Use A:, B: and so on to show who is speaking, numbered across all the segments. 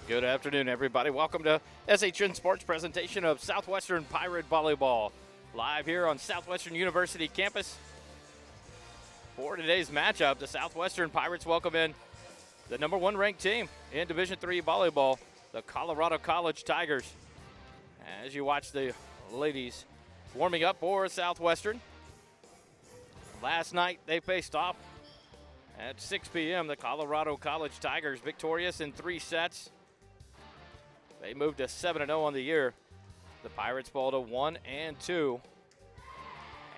A: Good afternoon, everybody. Welcome to SHN Sports presentation of Southwestern Pirate Volleyball. Live here on Southwestern University campus. For today's matchup, the Southwestern Pirates welcome in the number one ranked team in Division III volleyball, the Colorado College Tigers. As you watch the ladies warming up for Southwestern. Last night they faced off at 6 p.m. The Colorado College Tigers victorious in 3 sets. They moved to 7-0 on the year. The Pirates fall to 1-2.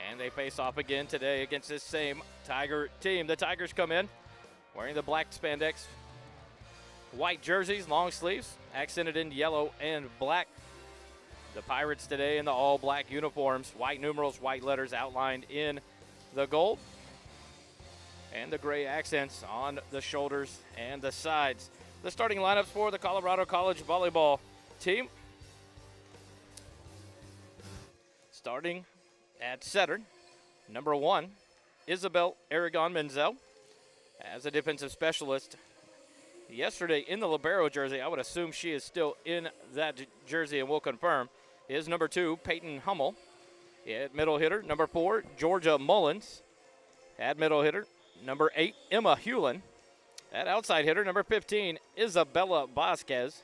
A: And they face off again today against this same Tiger team. The Tigers come in wearing the black spandex, white jerseys, long sleeves, accented in yellow and black. The Pirates today in the all-black uniforms, white numerals, white letters outlined in the gold, and the gray accents on the shoulders and the sides. The starting lineups for the Colorado College volleyball team. Starting at setter, number 1, Isabel Aragon Menzel. As a defensive specialist, yesterday in the libero jersey, I would assume she is still in that jersey and will confirm, is number 2, Peyton Hummel. At middle hitter, number 4, Georgia Mullins. At middle hitter, number 8, Emma Hewlin. At outside hitter, number 15, Isabella Vasquez.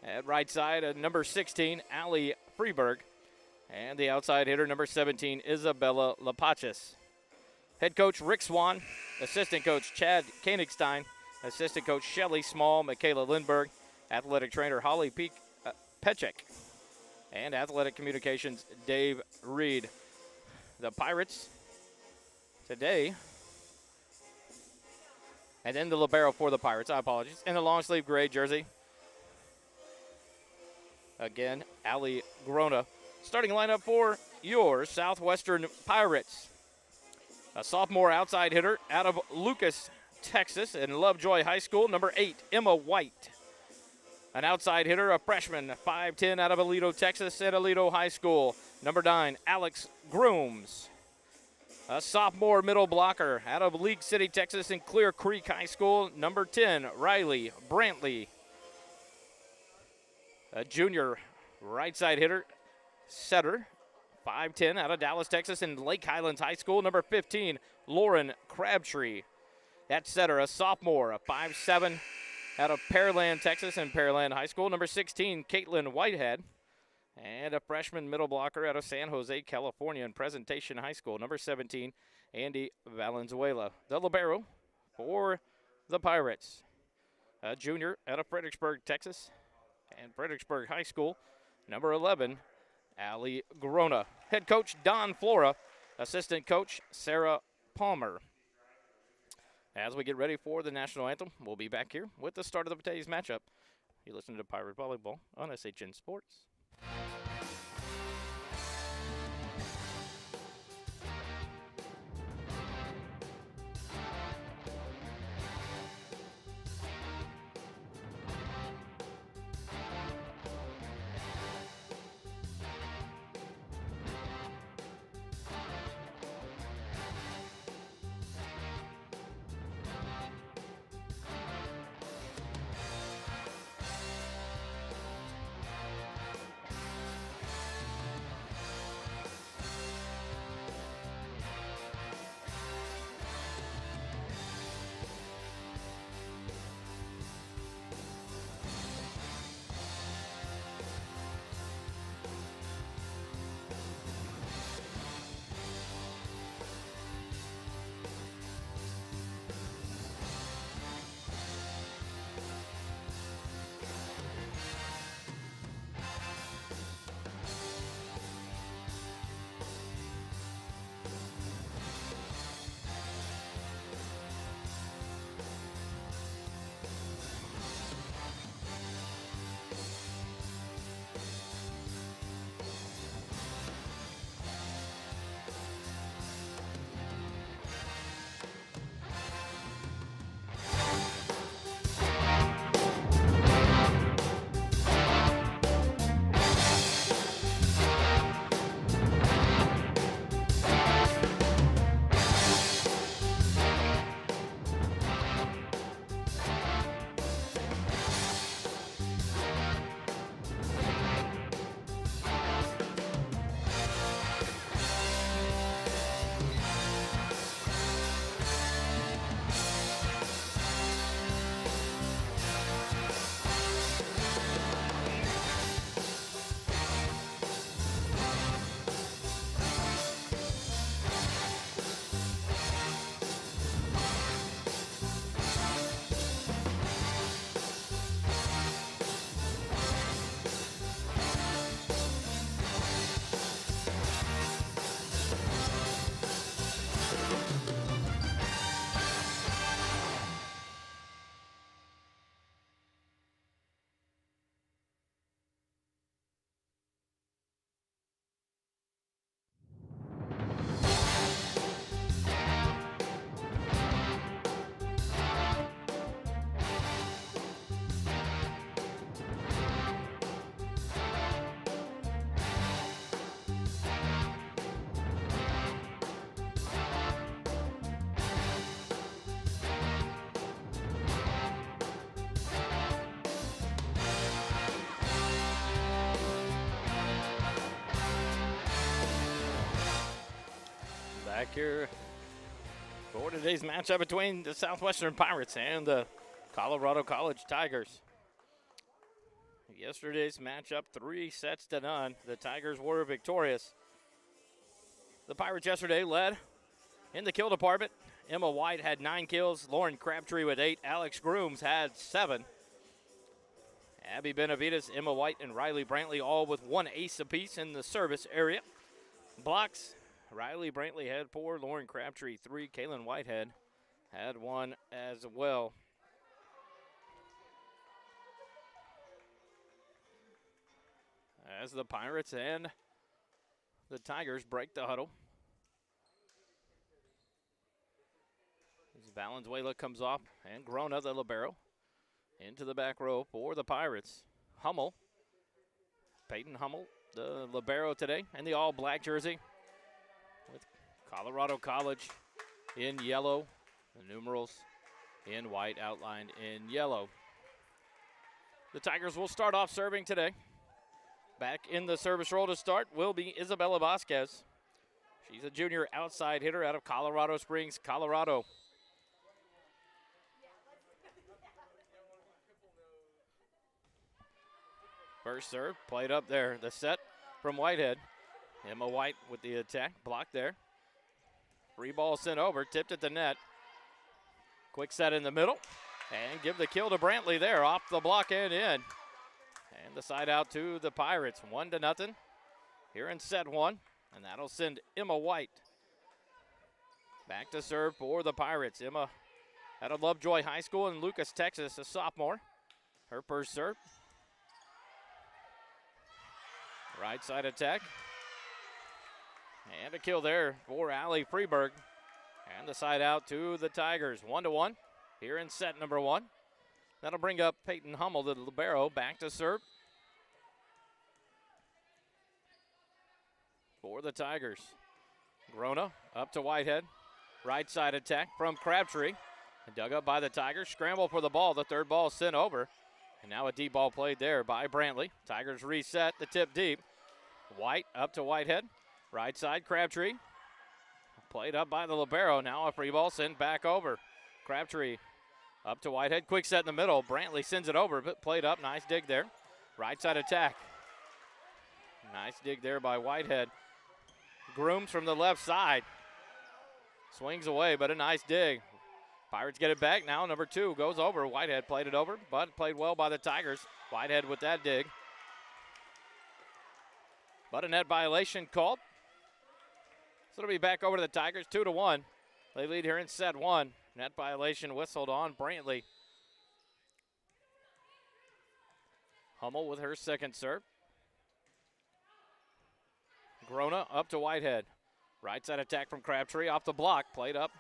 A: At right side, number 16, Allie Freeberg. And the outside hitter, number 17, Isabella Lapachis. Head coach Rick Swan, assistant coach Chad Koenigstein, assistant coach Shelly Small, Michaela Lindberg, athletic trainer Holly Pechek, and athletic communications Dave Reed. The Pirates today, and then the libero for the Pirates, I apologize, in the long sleeve gray jersey. Again, Ali Grona. Starting lineup for your Southwestern Pirates. A sophomore outside hitter out of Lucas, Texas, in Lovejoy High School, number 8, Emma White. An outside hitter, a freshman, 5'10", out of Aledo, Texas, at Aledo High School, number 9, Alex Grooms. A sophomore middle blocker out of League City, Texas, in Clear Creek High School, number 10, Riley Brantley. A junior right side hitter, setter, 5'10", out of Dallas, Texas, in Lake Highlands High School, number 15, Lauren Crabtree. At setter, a sophomore, a 5'7", out of Pearland, Texas, in Pearland High School, number 16, Caitlin Whitehead. And a freshman middle blocker out of San Jose, California, in Presentation High School, number 17, Andy Valenzuela. The libero for the Pirates, a junior out of Fredericksburg, Texas, and Fredericksburg High School, number 11, Ali Grona. Head coach Don Flora, assistant coach Sarah Palmer. As we get ready for the national anthem, we'll be back here with the start of today's matchup. You listen to Pirate Volleyball on SHN Sports. back here for today's matchup between the Southwestern Pirates and the Colorado College Tigers. Yesterday's matchup, 3-0. The Tigers were victorious. The Pirates yesterday led in the kill department. Emma White had 9 kills, Lauren Crabtree with 8, Alex Grooms had 7. Abby Benavides, Emma White, and Riley Brantley all with 1 ace apiece in the service area. Blocks, Riley Brantley had 4, Lauren Crabtree 3, Kaylin Whitehead had 1 as well. As the Pirates and the Tigers break the huddle. As Valenzuela comes off and Grona, the libero, into the back row for the Pirates. Hummel, Peyton Hummel, the libero today, in the all-black jersey with Colorado College in yellow, the numerals in white outlined in yellow. The Tigers will start off serving today. Back in the service role to start will be Isabella Vasquez. She's a junior outside hitter out of Colorado Springs, Colorado. First serve, played up there. The set from Whitehead. Emma White with the attack, blocked there. Free ball sent over, tipped at the net. Quick set in the middle, and give the kill to Brantley there, off the block and in. And the side out to the Pirates, 1-0 here in set 1, and that'll send Emma White back to serve for the Pirates. Emma out of Lovejoy High School in Lucas, Texas, a sophomore. Her first serve. Right side attack. And a kill there for Allie Freeberg. And the side out to the Tigers, 1-1 here in set number 1. That'll bring up Peyton Hummel, the libero, back to serve for the Tigers. Grona up to Whitehead. Right side attack from Crabtree. Dug up by the Tigers. Scramble for the ball. The third ball sent over. And now a deep ball played there by Brantley. Tigers reset the tip deep. White up to Whitehead. Right side, Crabtree. Played up by the libero. Now a free ball sent back over. Crabtree up to Whitehead. Quick set in the middle. Brantley sends it over, but played up. Nice dig there. Right side attack. Nice dig there by Whitehead. Grooms from the left side. Swings away, but a nice dig. Pirates get it back now. Number 2 goes over. Whitehead played it over, but played well by the Tigers. Whitehead with that dig. But a net violation called. So it'll be back over to the Tigers, 2-1. They lead here in set 1. Net violation whistled on Brantley. Hummel with her second serve. Grona up to Whitehead. Right side attack from Crabtree off the block. Played up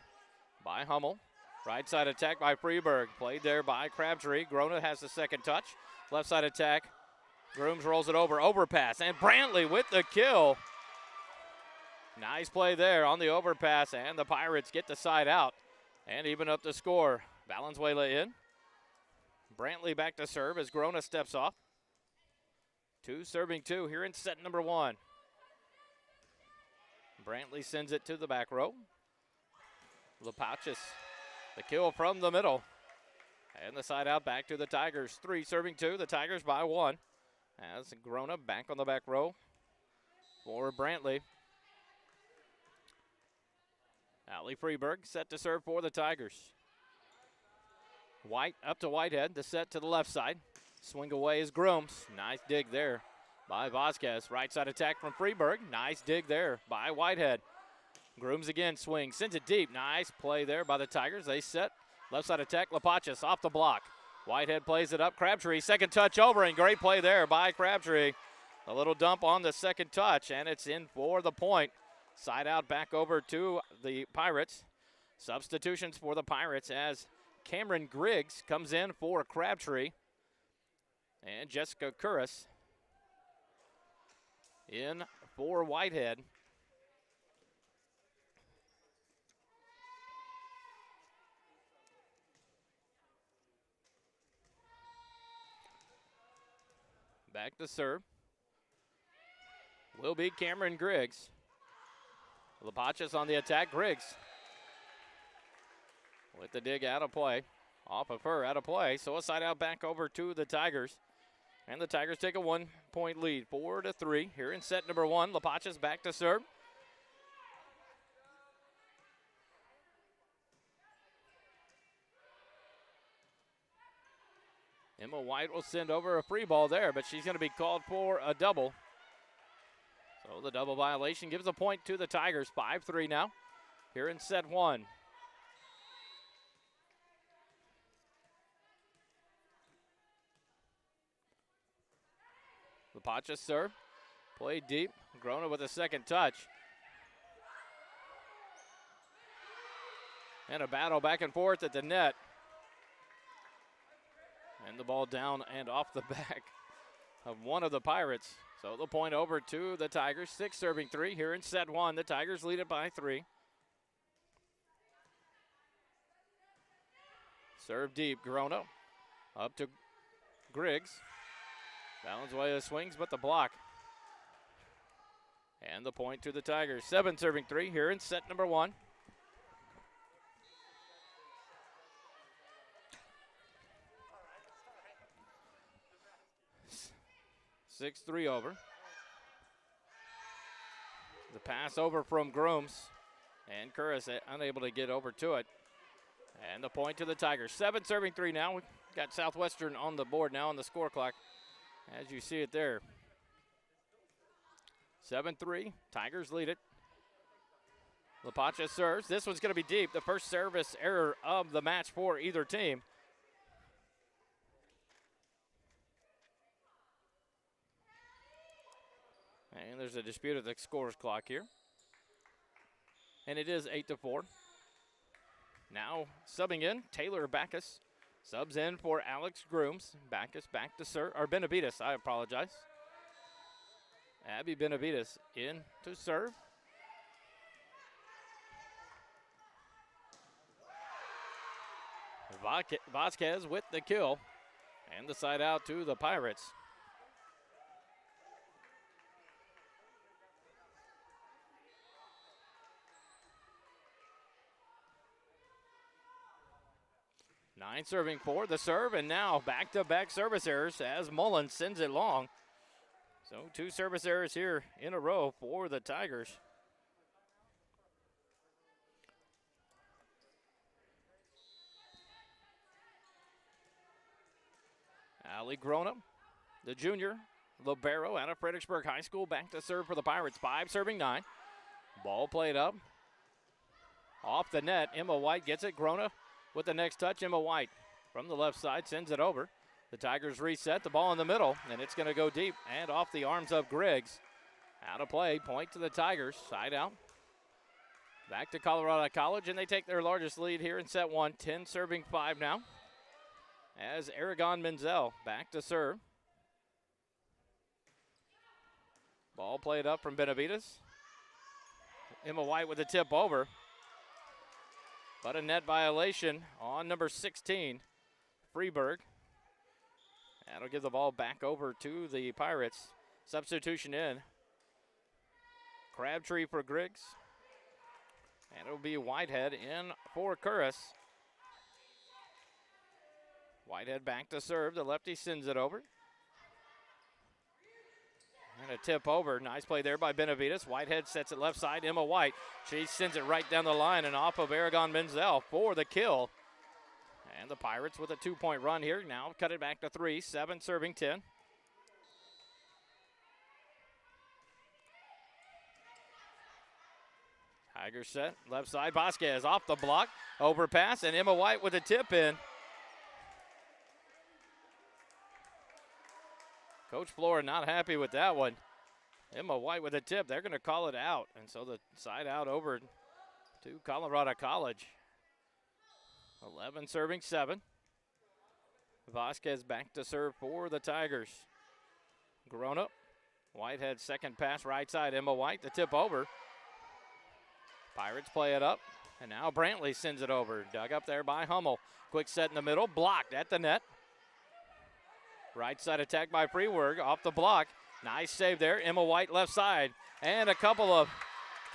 A: by Hummel. Right side attack by Freeberg. Played there by Crabtree. Grona has the second touch. Left side attack. Grooms rolls it over. Overpass. And Brantley with the kill. Nice play there on the overpass. And the Pirates get the side out. And even up the score. Valenzuela in. Brantley back to serve as Grona steps off. 2 serving 2 here in set number 1. Brantley sends it to the back row. Lapachis, the kill from the middle. And the side out back to the Tigers. 3 serving 2, the Tigers by 1. As Grona back on the back row for Brantley. Allie Freeberg set to serve for the Tigers. White up to Whitehead, the set to the left side. Swing away is Grooms. Nice dig there by Vasquez. Right side attack from Freeberg. Nice dig there by Whitehead. Grooms again swings, sends it deep. Nice play there by the Tigers. They set. Left side attack, Lapachis off the block. Whitehead plays it up. Crabtree, second touch over, and great play there by Crabtree. A little dump on the second touch, and it's in for the point. Side out back over to the Pirates. Substitutions for the Pirates as Cameron Griggs comes in for Crabtree. And Jessica Curris in for Whitehead. Back to serve will be Cameron Griggs. Lapachas on the attack. Griggs with the dig out of play. Off of her, out of play. So a side out back over to the Tigers. And the Tigers take a 1-point lead, 4-3. Here in set number 1, Lapachas back to serve. Emma White will send over a free ball there, but she's going to be called for a double. So the double violation gives a point to the Tigers, 5-3 now. Here in set 1. Lapachas serve, played deep. Grona with a second touch. And a battle back and forth at the net. And the ball down and off the back of one of the Pirates. So the point over to the Tigers. 6 serving 3 here in set 1. The Tigers lead it by 3. Serve deep, Grona. Up to Griggs. Balance way of swings, but the block. And the point to the Tigers. 7 serving 3 here in set number 1. 6-3 over. The pass over from Grooms. And Curris unable to get over to it. And the point to the Tigers. 7 serving 3 now. We've got Southwestern on the board now on the score clock, as you see it there. 7-3. Tigers lead it. Lapachas serves. This one's going to be deep. The first service error of the match for either team. And there's a dispute at the scorer's clock here. And it is 8-4. Now subbing in, Taylor Backus. Subs in for Alex Grooms. Backus back to serve, or Benavides, I apologize. Abby Benavides in to serve. Vasquez with the kill. And the side out to the Pirates. Nine serving 4, the serve, and now back-to-back service errors as Mullen sends it long. So 2 service errors here in a row for the Tigers. Allie Grona, the junior libero out of Fredericksburg High School, back to serve for the Pirates. 5 serving 9. Ball played up. Off the net, Emma White gets it. Grona with the next touch, Emma White from the left side sends it over. The Tigers reset, the ball in the middle, and it's going to go deep and off the arms of Griggs. Out of play, point to the Tigers, side out. Back to Colorado College, and they take their largest lead here in set 1, 10 serving 5 now. As Aragon Menzel back to serve. Ball played up from Benavides. Emma White with a tip over. But a net violation on number 16, Freeburg. That'll give the ball back over to the Pirates. Substitution in. Crabtree for Griggs. And it'll be Whitehead in for Curris. Whitehead back to serve. The lefty sends it over. And a tip over. Nice play there by Benavides. Whitehead sets it left side. Emma White. She sends it right down the line and off of Aragon Menzel for the kill. And the Pirates with a 2-point run here. Now cut it back to 3. 7 serving 10. Tigers set. Left side. Vasquez off the block. Overpass. And Emma White with a tip in. Coach Flora not happy with that one. Emma White with a tip. They're going to call it out. And so the side out over to Colorado College. 11 serving 7. Vasquez back to serve for the Tigers. Grona. Whitehead second pass right side. Emma White the tip over. Pirates play it up. And now Brantley sends it over. Dug up there by Hummel. Quick set in the middle. Blocked at the net. Right side attack by Freeburg off the block. Nice save there. Emma White left side. And a couple of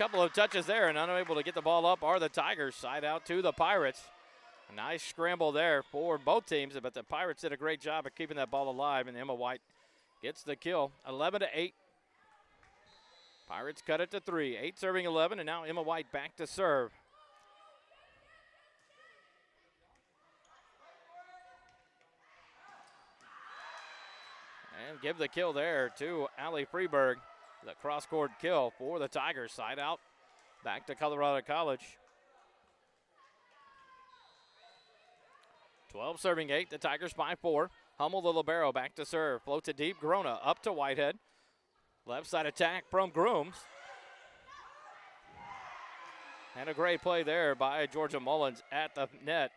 A: couple of touches there, and unable to get the ball up are the Tigers. Side out to the Pirates. A nice scramble there for both teams, but the Pirates did a great job of keeping that ball alive, and Emma White gets the kill. 11-8. Pirates cut it to 3. 8 serving 11, and now Emma White back to serve. And give the kill there to Allie Freeberg. The cross-court kill for the Tigers. Side out, back to Colorado College. 12 serving 8, the Tigers by 4. Hummel, the libero, back to serve. Floats it deep, Grona up to Whitehead. Left side attack from Grooms. And a great play there by Georgia Mullins at the net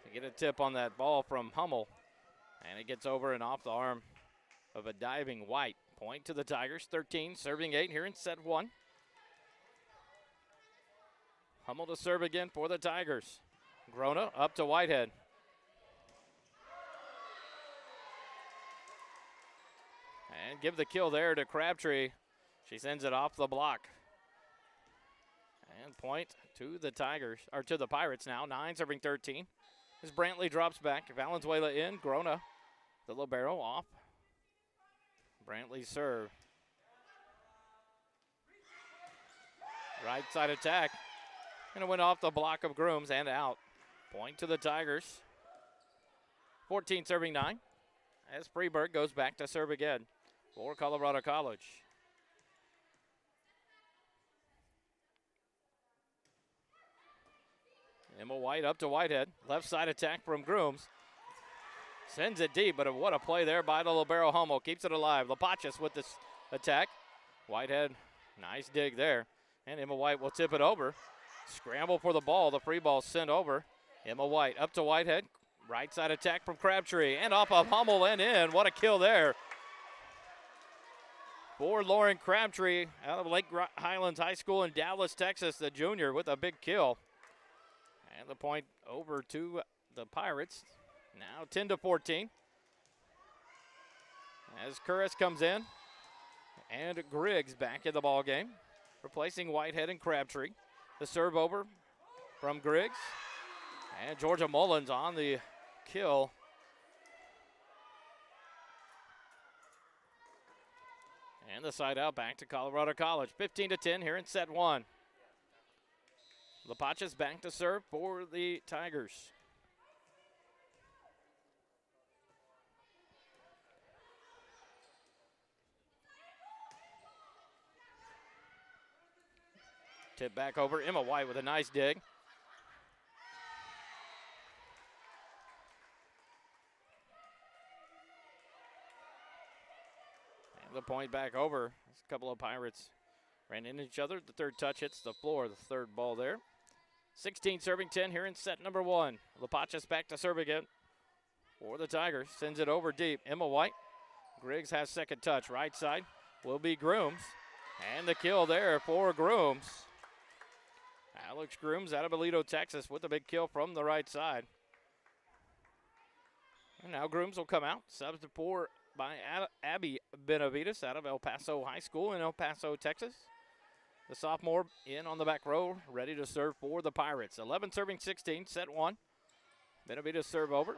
A: to get a tip on that ball from Hummel. And it gets over and off the arm of a diving White. Point to the Tigers, 13, serving 8 here in set 1. Hummel to serve again for the Tigers. Grona up to Whitehead. And give the kill there to Crabtree. She sends it off the block. And point to the Tigers, or to the Pirates now, 9 serving 13. As Brantley drops back, Valenzuela in, Grona, the libero off. Brantley serve. Right side attack. And it went off the block of Grooms and out. Point to the Tigers. 14 serving 9. As Freeberg goes back to serve again for Colorado College. Emma White up to Whitehead. Left side attack from Grooms. Sends it deep, but what a play there by the libero Hummel. Keeps it alive. Lapachis with this attack. Whitehead, nice dig there. And Emma White will tip it over. Scramble for the ball. The free ball sent over. Emma White up to Whitehead. Right side attack from Crabtree. And off of Hummel and in. What a kill there for Lauren Crabtree out of Lake Highlands High School in Dallas, Texas, the junior with a big kill. And the point over to the Pirates. Now 10-14. As Curris comes in. And Griggs back in the ball game, replacing Whitehead and Crabtree. The serve over from Griggs. And Georgia Mullins on the kill. And the side out back to Colorado College. 15-10 here in set 1. Lapachis back to serve for the Tigers. Tip back over. Emma White with a nice dig. And the point back over. A couple of Pirates ran into each other. The third touch hits the floor. The third ball there. 16 serving 10 here in set number 1. Lapachis back to serve again for the Tigers. Sends it over deep. Emma White. Griggs has second touch. Right side will be Grooms. And the kill there for Grooms. Alex Grooms out of Aledo, Texas with a big kill from the right side. And now Grooms will come out. Subs for by Abby Benavides out of El Paso High School in El Paso, Texas. The sophomore in on the back row, ready to serve for the Pirates. 11 serving 16, set 1. Benavides serve over.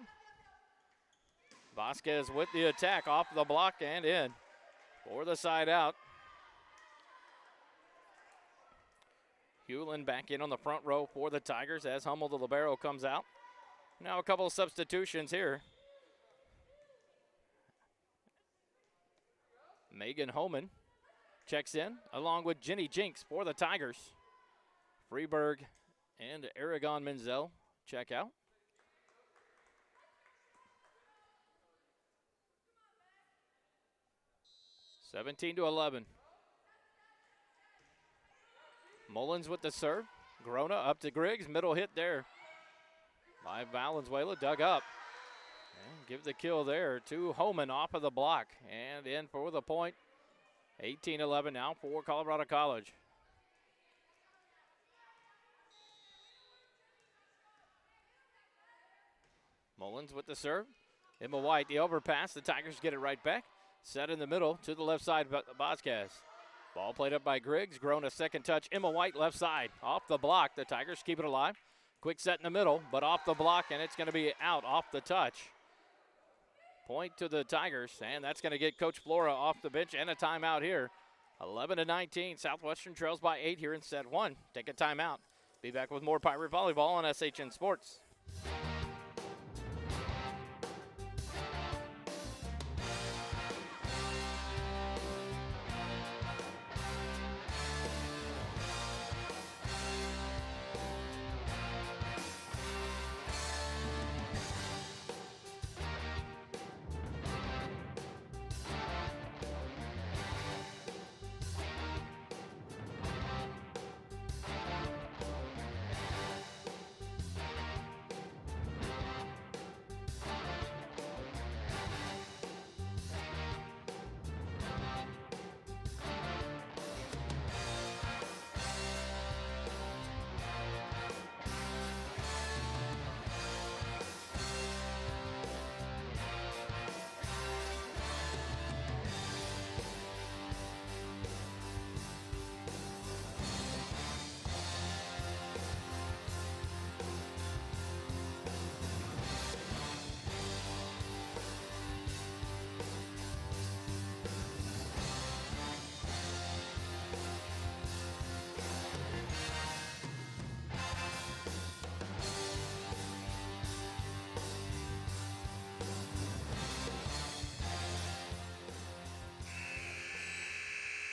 A: Vasquez with the attack off the block and in for the side out. Hewlin back in on the front row for the Tigers as Hummel, the libero, comes out. Now a couple of substitutions here. Megan Holman checks in along with Jenny Jinks for the Tigers. Freeberg and Aragon Menzel check out. (17 to 11). Mullins with the serve. Grona up to Griggs. Middle hit there by Valenzuela. Dug up. And give the kill there to Holman off of the block. And in for the point. 18-11 now for Colorado College. Mullins with the serve. Emma White, the overpass. The Tigers get it right back. Set in the middle to the left side, Vasquez. Ball played up by Griggs. Grown a second touch. Emma White left side. Off the block. The Tigers keep it alive. Quick set in the middle, but off the block, and it's going to be out off the touch. Point to the Tigers, and that's going to get Coach Flora off the bench and a timeout here. 11-19. Southwestern trails by 8 here in set 1. Take a timeout. Be back with more Pirate Volleyball on SHN Sports.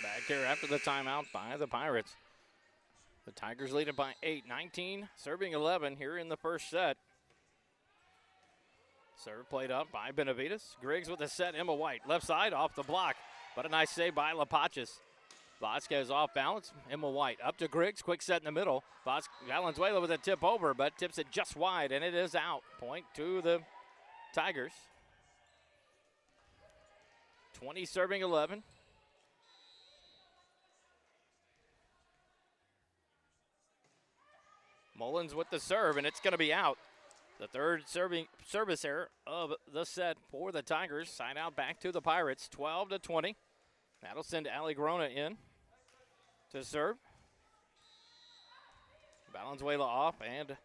A: Back here after the timeout by the Pirates. The Tigers lead it by 8, 19, serving 11 here in the first set. Serve played up by Benavides. Griggs with the set. Emma White left side off the block, but a nice save by Lapachis. Vasquez off balance. Emma White up to Griggs. Quick set in the middle. Valenzuela with a tip over, but tips it just wide, and it is out. Point to the Tigers. 20 serving 11. Mullins with the serve, and it's going to be out. The third service error of the set for the Tigers. Side out back to the Pirates, 12-20. That'll send Ali Grona in to serve. Valenzuela off, and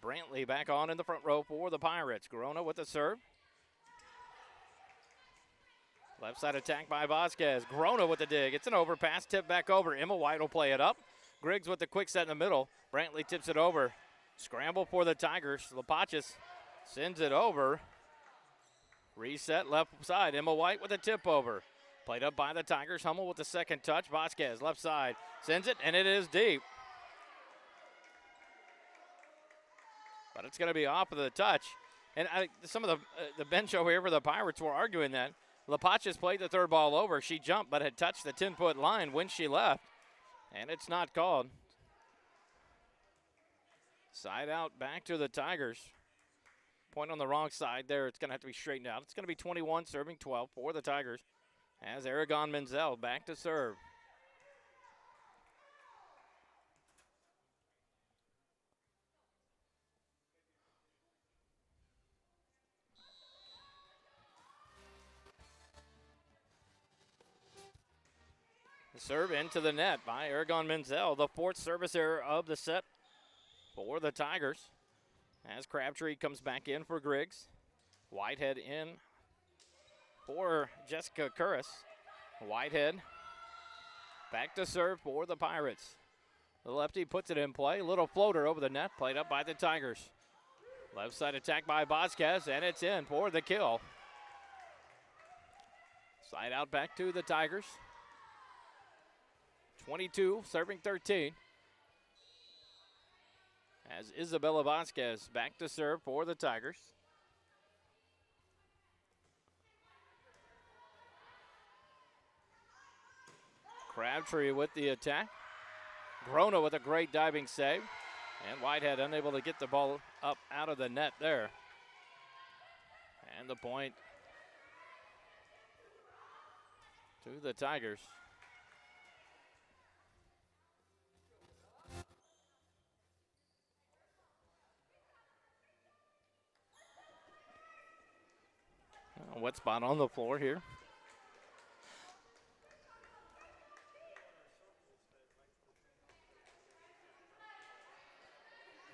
A: Brantley back on in the front row for the Pirates. Grona with the serve. Left side attack by Vasquez. Grona with the dig. It's an overpass, tip back over. Emma White will play it up. Griggs with the quick set in the middle. Brantley tips it over. Scramble for the Tigers. Lapachis sends it over. Reset left side. Emma White with a tip over. Played up by the Tigers. Hummel with the second touch. Vasquez left side. Sends it, and it is deep. But it's going to be off of the touch. And some of the bench over here for the Pirates were arguing that. Lapachis played the third ball over. She jumped but had touched the 10-foot line when she left. And it's not called. Side out back to the Tigers. Point on the wrong side there. It's going to have to be straightened out. It's going to be 21 serving 12 for the Tigers. As Aragon Menzel back to serve. Serve into the net by Aragon Menzel. The fourth service error of the set for the Tigers. As Crabtree comes back in for Griggs. Whitehead in for Jessica Curris. Whitehead back to serve for the Pirates. The lefty puts it in play. Little floater over the net, played up by the Tigers. Left side attack by Vasquez, and it's in for the kill. Side out back to the Tigers. 22, serving 13. As Isabella Vasquez back to serve for the Tigers. Crabtree with the attack. Grona with a great diving save. And Whitehead unable to get the ball up out of the net there. And the point to the Tigers. Wet spot on the floor here.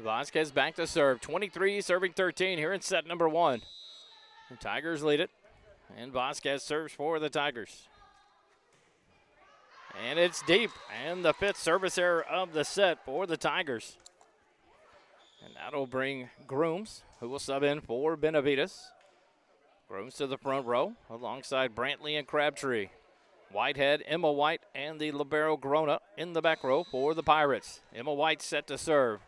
A: Vasquez back to serve. 23 serving 13 here in set number 1. The Tigers lead it. And Vasquez serves for the Tigers. And it's deep. And the 5th service error of the set for the Tigers. And that'll bring Grooms, who will sub in for Benavides. Grooms to the front row alongside Brantley and Crabtree. Whitehead, Emma White, and the libero Grona in the back row for the Pirates. Emma White set to serve.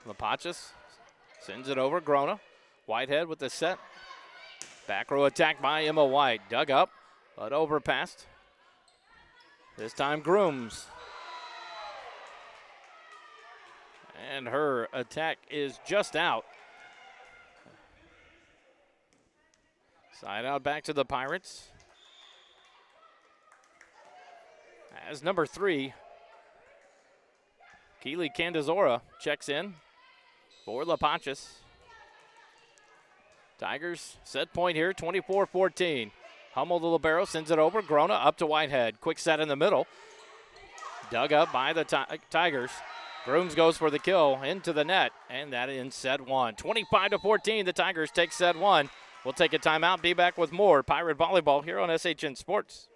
A: Lapachas sends it over. Grona. Whitehead with the set. Back row attack by Emma White. Dug up, but overpassed. This time Grooms. And her attack is just out. Side out back to the Pirates. As number 3, Keely Candazora checks in for Lapachas. Tigers set point here, 24-14. Hummel, the libero, sends it over. Grona up to Whitehead. Quick set in the middle. Dug up by the Tigers. Grooms goes for the kill into the net, and that ends set 1. 25-14, the Tigers take set 1. We'll take a timeout, be back with more Pirate Volleyball here on SHN Sports.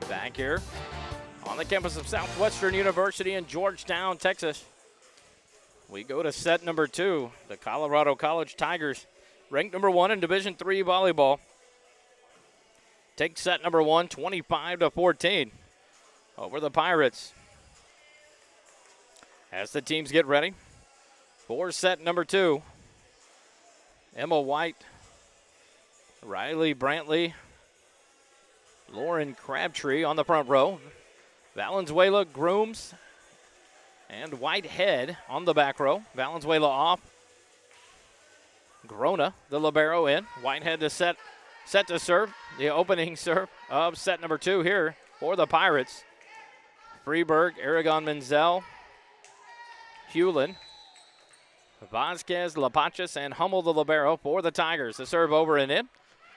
A: Back here on the campus of Southwestern University in Georgetown, Texas. We go to set number 2. The Colorado College Tigers, ranked number 1 in Division III volleyball, take set number 1, 25-14 over the Pirates. As the teams get ready for set number 2. Emma White, Riley Brantley, Lauren Crabtree on the front row. Valenzuela, Grooms, and Whitehead on the back row. Valenzuela off. Grona, the libero, in. Whitehead to set to serve. The opening serve of set number 2 here for the Pirates. Freeberg, Aragon Menzel, Hewlin, Vasquez, Lapachas, and Hummel, the libero, for the Tigers. The serve over and in.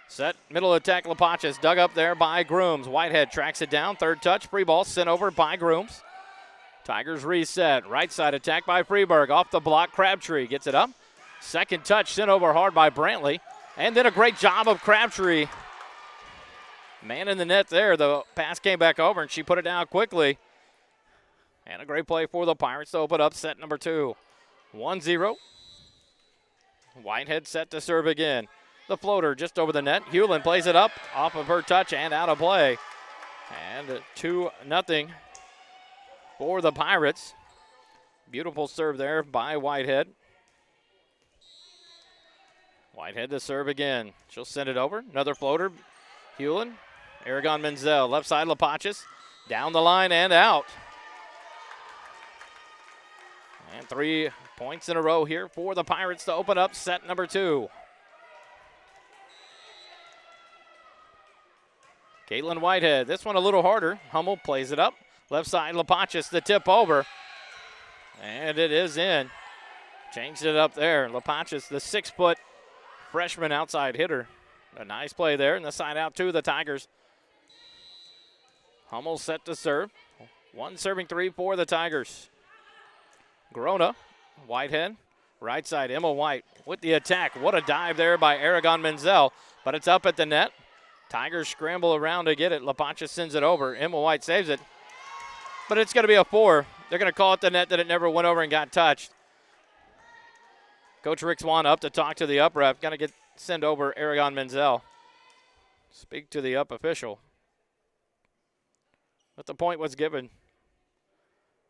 A: Set, middle attack, Lapachas, dug up there by Grooms. Whitehead tracks it down, third touch, free ball sent over by Grooms. Tigers reset, right side attack by Freeberg, off the block, Crabtree gets it up. Second touch sent over hard by Brantley, and then a great job of Crabtree. Man in the net there, the pass came back over, and she put it down quickly. And a great play for the Pirates to open up set number 2. 1-0. Whitehead set to serve again. The floater just over the net. Hewlin plays it up off of her touch and out of play. And 2-0 for the Pirates. Beautiful serve there by Whitehead. Whitehead to serve again. She'll send it over. Another floater. Hewlin. Aragon Menzel. Left side, Lapachas. Down the line and out. And 3 points in a row here for the Pirates to open up set number 2. Caitlin Whitehead, this one a little harder. Hummel plays it up. Left side, Lapachas, the tip over. And it is in. Changed it up there. Lapachas, the 6-foot freshman outside hitter. A nice play there. And the side out to the Tigers. Hummel set to serve. 1 serving 3 for the Tigers. Grona, Whitehead, right side, Emma White with the attack. What a dive there by Aragon Menzel, but it's up at the net. Tigers scramble around to get it. Lapachas sends it over. Emma White saves it, but it's going to be a 4. They're going to call it the net that it never went over and got touched. Coach Rick Swan up to talk to the up ref. Going to send over Aragon Menzel. Speak to the up official. But the point was given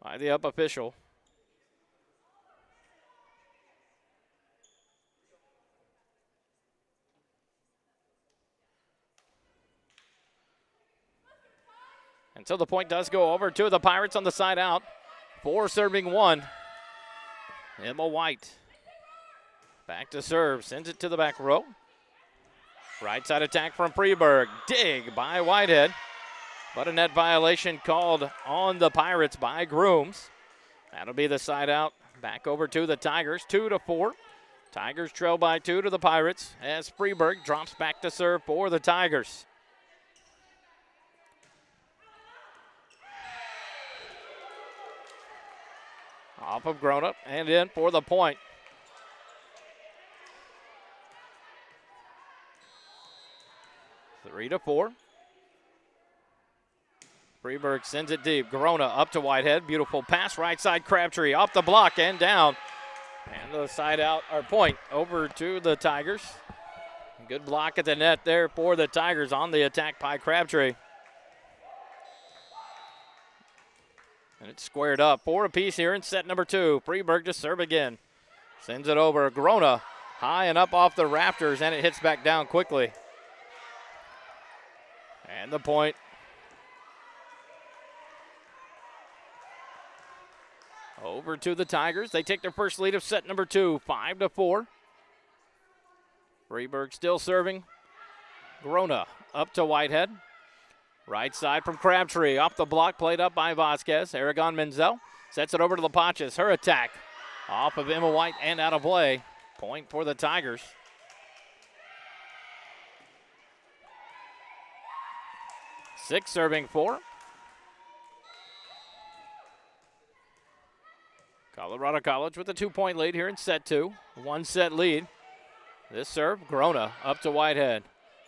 A: by the up official. And so the point does go over to the Pirates on the side out. 4 serving 1. Emma White. Back to serve. Sends it to the back row. Right side attack from Freeberg. Dig by Whitehead. But a net violation called on the Pirates by Grooms. That'll be the side out. Back over to the Tigers. 2-4. Tigers trail by 2 to the Pirates as Freeberg drops back to serve for the Tigers. Off of Grona and in for the point. Three to 4. Freeberg sends it deep. Grona up to Whitehead. Beautiful pass. Right side, Crabtree off the block and down. And the side out, or point, over to the Tigers. Good block at the net there for the Tigers on the attack by Crabtree. And it's squared up. 4 apiece here in set number 2. Freeberg to serve again. Sends it over. Grona high and up off the rafters, and it hits back down quickly. And the point. Over to the Tigers. They take their first lead of set number 2, 5-4. Freeberg still serving. Grona up to Whitehead. Right side from Crabtree. Off the block, played up by Vasquez. Aragon Menzel sets it over to Lapachas. Her attack off of Emma White and out of play. Point for the Tigers. Six serving 4. Colorado College with a 2-point lead here in set 2. 1 set lead. This serve, Grona up to Whitehead.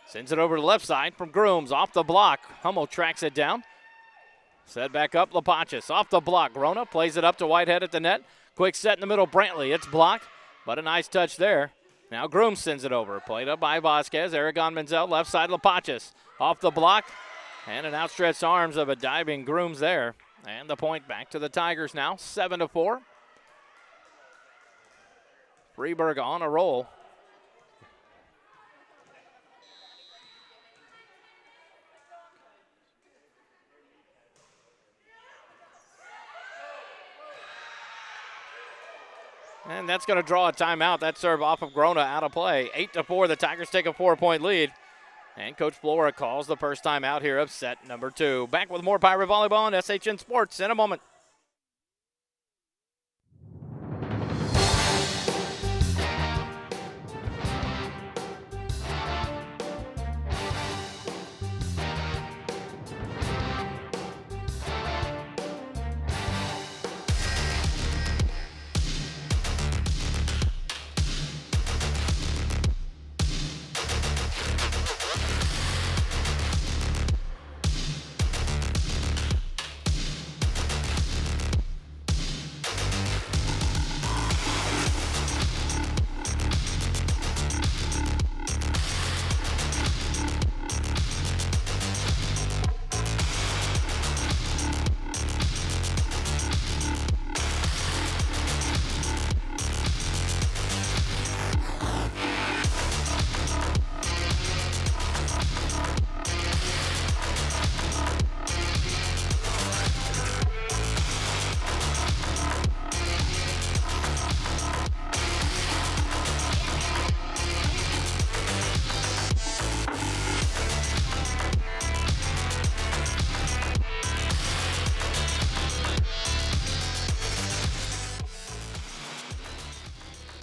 A: Sends it over to the left side from Grooms. Off the block. Hummel tracks it down. Set back up, Lapachas. Off the block. Grona plays it up to Whitehead at the net. Quick set in the middle, Brantley. It's blocked, but a nice touch there. Now Grooms sends it over. Played up by Vasquez. Aragon Menzel, left side, Lapachas. Off the block, and an outstretched arms of a diving Grooms there. And the point back to the Tigers now, 7-4. Freeberg on a roll. And that's going to draw a timeout. That serve off of Grona out of play. 8-4, the Tigers take a 4-point lead. And Coach Flora calls the first time out here of set number 2. Back with more Pirate Volleyball on SHN Sports in a moment.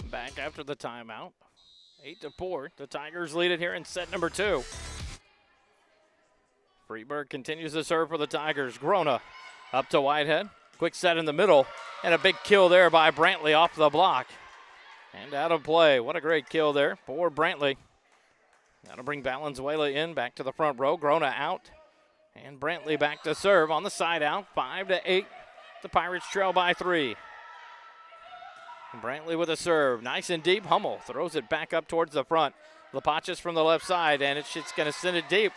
A: Back after the timeout. 8-4. The Tigers lead it here in set number 2. Freeberg continues to serve for the Tigers. Grona up to Whitehead. Quick set in the middle. And a big kill there by Brantley off the block. And out of play. What a great kill there for Brantley. That'll bring Valenzuela in back to the front row. Grona out. And Brantley back to serve on the side out. 5-8. The Pirates trail by 3. Brantley with a serve. Nice and deep. Hummel throws it back up towards the front. Lapachis from the left side, and it's going to send it deep.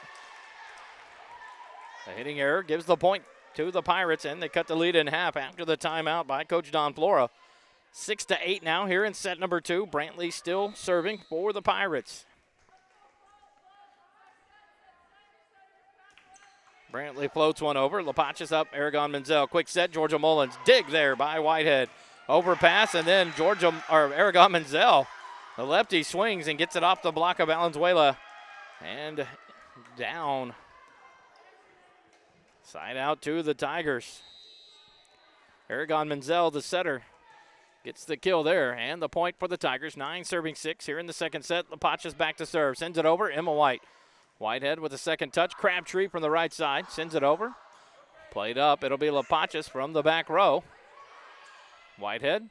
A: The hitting error gives the point to the Pirates, and they cut the lead in half after the timeout by Coach Don Flora. 6-8 now here in set number 2. Brantley still serving for the Pirates. Brantley floats one over. Lapachis up. Aragon Menzel. Quick set. Georgia Mullins. Dig there by Whitehead. Overpass, and then Aragon Menzel, the lefty, swings and gets it off the block of Valenzuela. And down. Side out to the Tigers. Aragon Menzel, the setter, gets the kill there. And the point for the Tigers. 9 serving 6 here in the second set. Lapachis back to serve. Sends it over. Emma White. Whitehead with a second touch. Crabtree from the right side. Sends it over. Played up. It'll be Lapachis from the back row. Whitehead.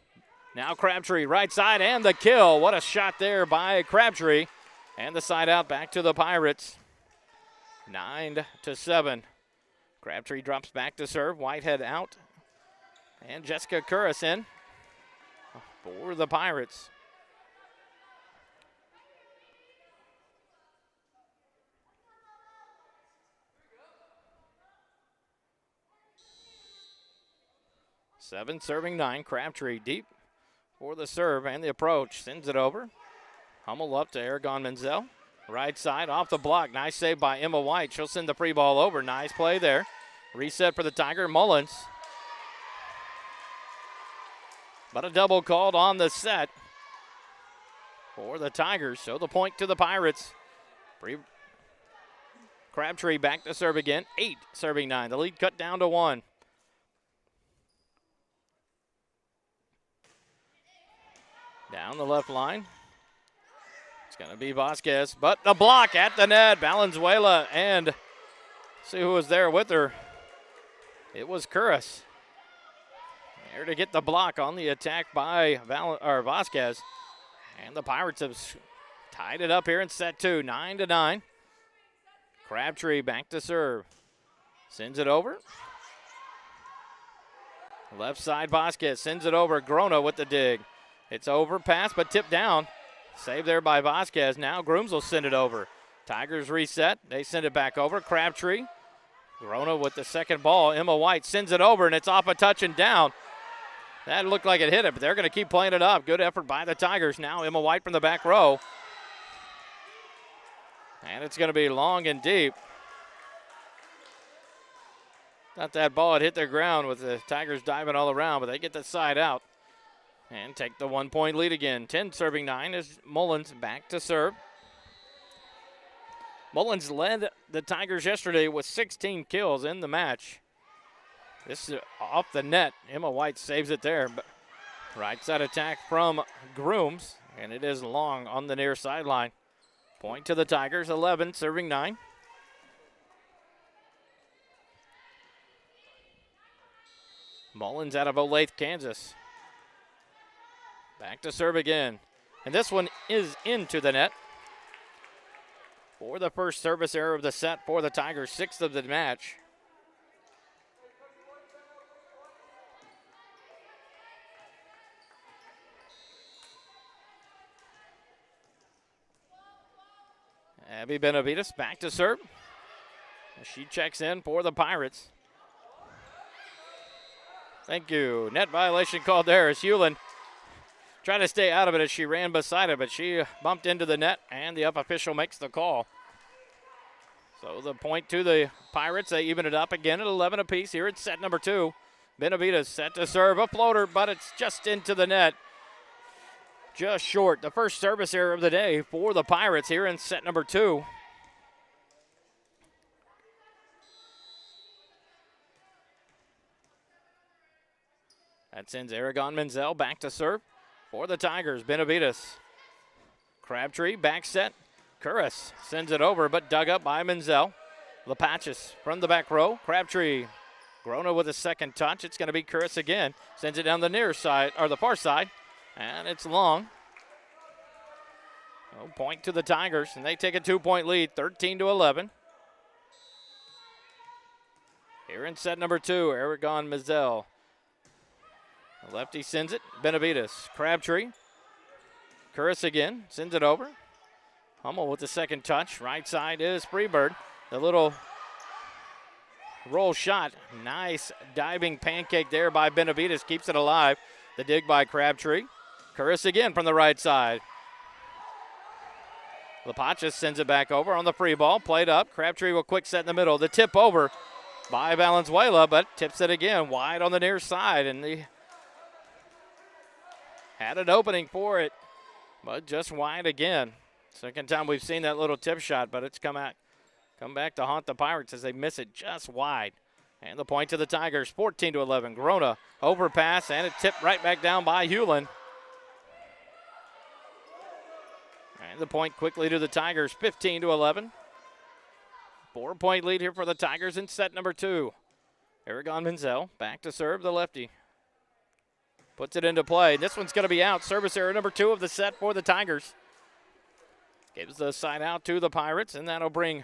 A: Now Crabtree, right side, and the kill. What a shot there by Crabtree. And the side out back to the Pirates. 9-7. Crabtree drops back to serve. Whitehead out. And Jessica Curris in for the Pirates. Seven serving 9. Crabtree deep for the serve and the approach. Sends it over. Hummel up to Aragon Menzel. Right side off the block. Nice save by Emma White. She'll send the free ball over. Nice play there. Reset for the Tiger. Mullins. But a double called on the set for the Tigers. So the point to the Pirates. Crabtree back to serve again. 8 serving 9. The lead cut down to 1. Down the left line. It's going to be Vasquez, but the block at the net. Valenzuela, and see who was there with her. It was Curris. There to get the block on the attack by Vasquez. And the Pirates have tied it up here in set 2, 9-9. Crabtree back to serve. Sends it over. Left side Vasquez sends it over. Grona with the dig. It's overpass, but tipped down. Save there by Vasquez. Now Grooms will send it over. Tigers reset. They send it back over. Crabtree. Grona with the second ball. Emma White sends it over, and it's off a touch and down. That looked like it hit it, but they're going to keep playing it up. Good effort by the Tigers. Now Emma White from the back row. And it's going to be long and deep. Thought that ball had hit the ground with the Tigers diving all around, but they get the side out. and take the 1-point lead again. 10 serving 9 as Mullins back to serve. Mullins led the Tigers yesterday with 16 kills in the match. This is off the net. Emma White saves it there. But right side attack from Grooms, and it is long on the near sideline. Point to the Tigers, 11 serving 9. Mullins out of Olathe, Kansas. Back to serve again. And this one is into the net. For the first service error of the set for the Tigers, 6th of the match. Abby Benavides back to serve. She checks in for the Pirates. Thank you. Net violation called there as Hewlin tried to stay out of it as she ran beside it, but she bumped into the net, and the up official makes the call. So the point to the Pirates. They even it up again at 11 apiece here in set number 2. Benavides set to serve a floater, but it's just into the net. Just short. The first service error of the day for the Pirates here in set number 2. That sends Aragon Menzel back to serve for the Tigers. Benavides. Crabtree back set. Curris sends it over, but dug up by Menzel. Lapachis from the back row. Crabtree. Grona with a second touch. It's going to be Curris again. Sends it down the near side, or the far side, and it's long. Oh, point to the Tigers, and they take a 2-point lead, 13-11. Here in set number 2, Aragon Menzel. The lefty sends it. Benavides. Crabtree. Curris again. Sends it over. Hummel with the second touch. Right side is Freeberg. The little roll shot. Nice diving pancake there by Benavides. Keeps it alive. The dig by Crabtree. Curris again from the right side. Lapachis sends it back over on the free ball. Played up. Crabtree will quick set in the middle. The tip over by Valenzuela, but tips it again wide on the near side. And the had an opening for it, but just wide again. Second time we've seen that little tip shot, but it's come back to haunt the Pirates as they miss it just wide. And the point to the Tigers, 14-11. Grona overpass, and it tipped right back down by Hewlin. And the point quickly to the Tigers, 15-11. 4-point lead here for the Tigers in set number 2. Aragon Menzel back to serve the lefty. Puts it into play. This one's going to be out. Service error number 2 of the set for the Tigers. Gives the side out to the Pirates, and that'll bring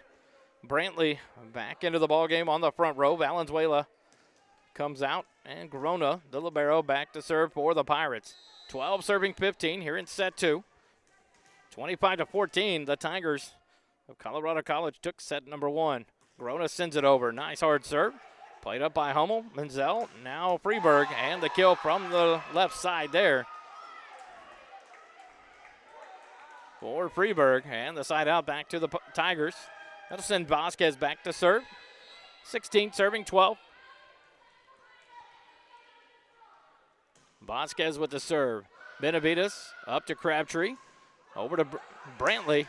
A: Brantley back into the ballgame on the front row. Valenzuela comes out, and Grona, the libero, back to serve for the Pirates. 12 serving 15 here in set 2. 25-14, the Tigers of Colorado College took set number 1. Grona sends it over. Nice hard serve. Played up by Hummel. Menzel, now Freeberg, and the kill from the left side there for Freeberg, and the side out back to the Tigers. That'll send Vasquez back to serve. 16 serving 12. Vasquez with the serve. Benavides up to Crabtree. Over to Brantley.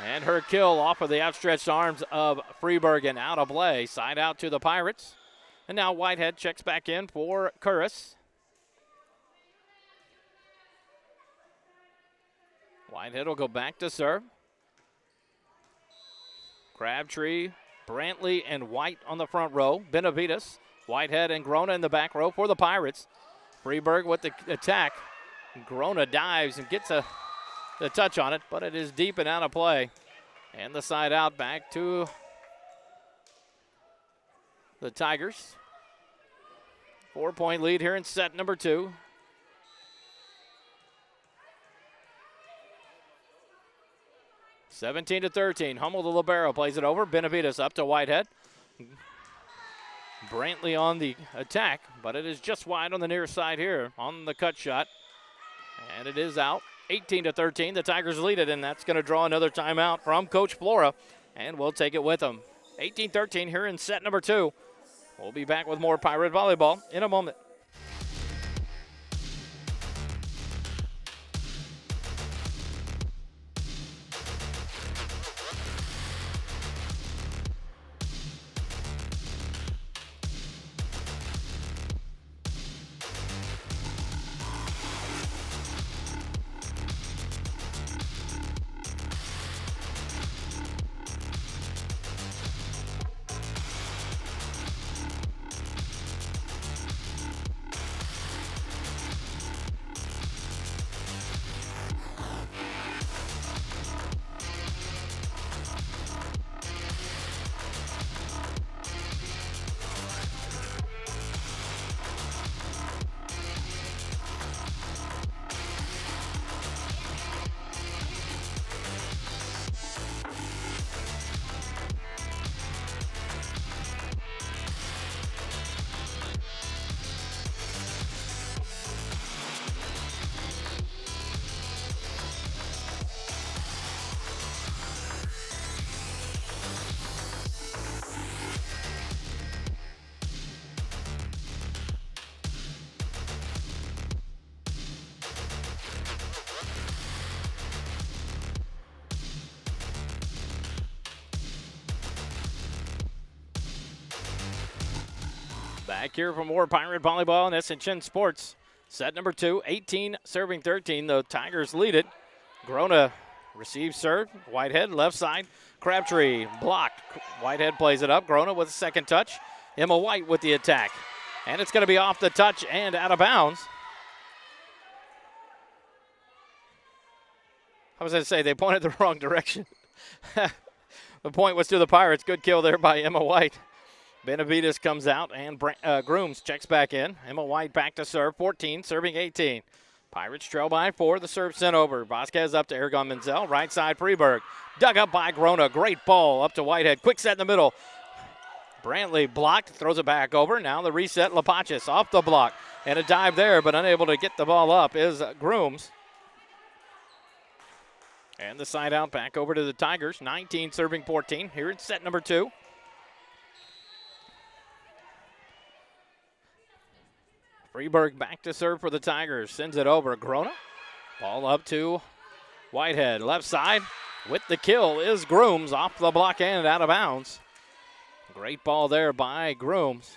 A: And her kill off of the outstretched arms of Freeberg and out of play. Side out to the Pirates. And now Whitehead checks back in for Curris. Whitehead will go back to serve. Crabtree, Brantley, and White on the front row. Benavides, Whitehead, and Grona in the back row for the Pirates. Freeberg with the attack. Grona dives and gets the touch on it, but it is deep and out of play. And the side out back to the Tigers. 4-point lead here in set number 2. (17-13). Hummel, the libero, plays it over. Benavides up to Whitehead. Brantley on the attack, but it is just wide on the near side here on the cut shot. And it is out. 18-13. The Tigers lead it, and that's going to draw another timeout from Coach Flora, and we'll take it with them. 18-13 here in set number 2. We'll be back with more Pirate Volleyball in a moment. Back here for more Pirate Volleyball and SHN Sports. Set number 2, 18 serving 13. The Tigers lead it. Grona receives serve. Whitehead left side. Crabtree blocked. Whitehead plays it up. Grona with a second touch. Emma White with the attack. And it's going to be off the touch and out of bounds. I was going to say they pointed the wrong direction. The point was to the Pirates. Good kill there by Emma White. Benavides comes out and Grooms checks back in. Emma White back to serve. 14, serving 18. Pirates trail by 4. The serve sent over. Vasquez up to Aragon Menzel. Right side, Freeburg. Dug up by Grona. Great ball up to Whitehead. Quick set in the middle. Brantley blocked. Throws it back over. Now the reset. Lapachis off the block. And a dive there, but unable to get the ball up is Grooms. And the side out back over to the Tigers. 19 serving 14. Here in set number 2. Freeburg back to serve for the Tigers. Sends it over. Grona. Ball up to Whitehead. Left side with the kill is Grooms off the block and out of bounds. Great ball there by Grooms.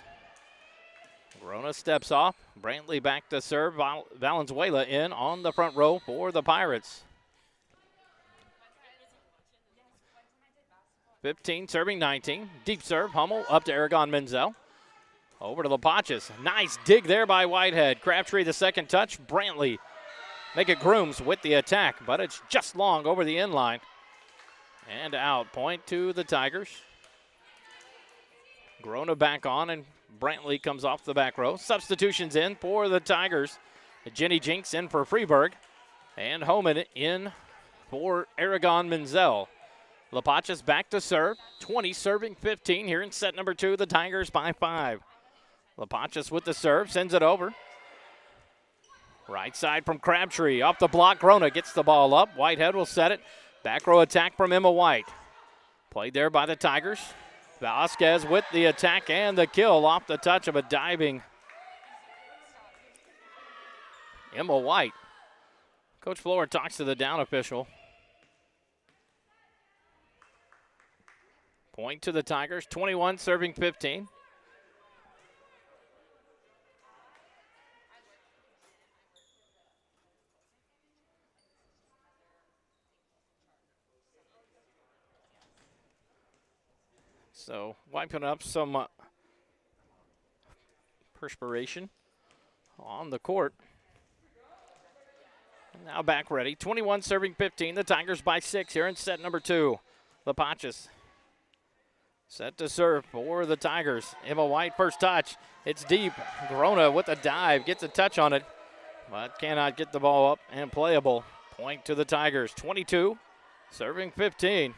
A: Grona steps off. Brantley back to serve. Valenzuela in on the front row for the Pirates. 15 serving 19. Deep serve. Hummel up to Aragon Menzel. Over to Lapachis. Nice dig there by Whitehead. Crabtree the second touch. Brantley make it Grooms with the attack, but it's just long over the end line. And out. Point to the Tigers. Grona back on, and Brantley comes off the back row. Substitutions in for the Tigers. Jenny Jinks in for Freeburg. And Homan in for Aragon Menzel. Lapachis back to serve. 20 serving 15 here in set number 2. The Tigers by 5. Lapachis with the serve, sends it over. Right side from Crabtree. Off the block, Grona gets the ball up. Whitehead will set it. Back row attack from Emma White. Played there by the Tigers. Vasquez with the attack and the kill off the touch of a diving Emma White. Coach Floor talks to the down official. Point to the Tigers, 21 serving 15. So wiping up some perspiration on the court. Now back ready. 21 serving 15. The Tigers by 6 here in set number 2. Lapachis set to serve for the Tigers. Emma White first touch. It's deep. Grona with a dive. Gets a touch on it, but cannot get the ball up and playable. Point to the Tigers. 22 serving 15.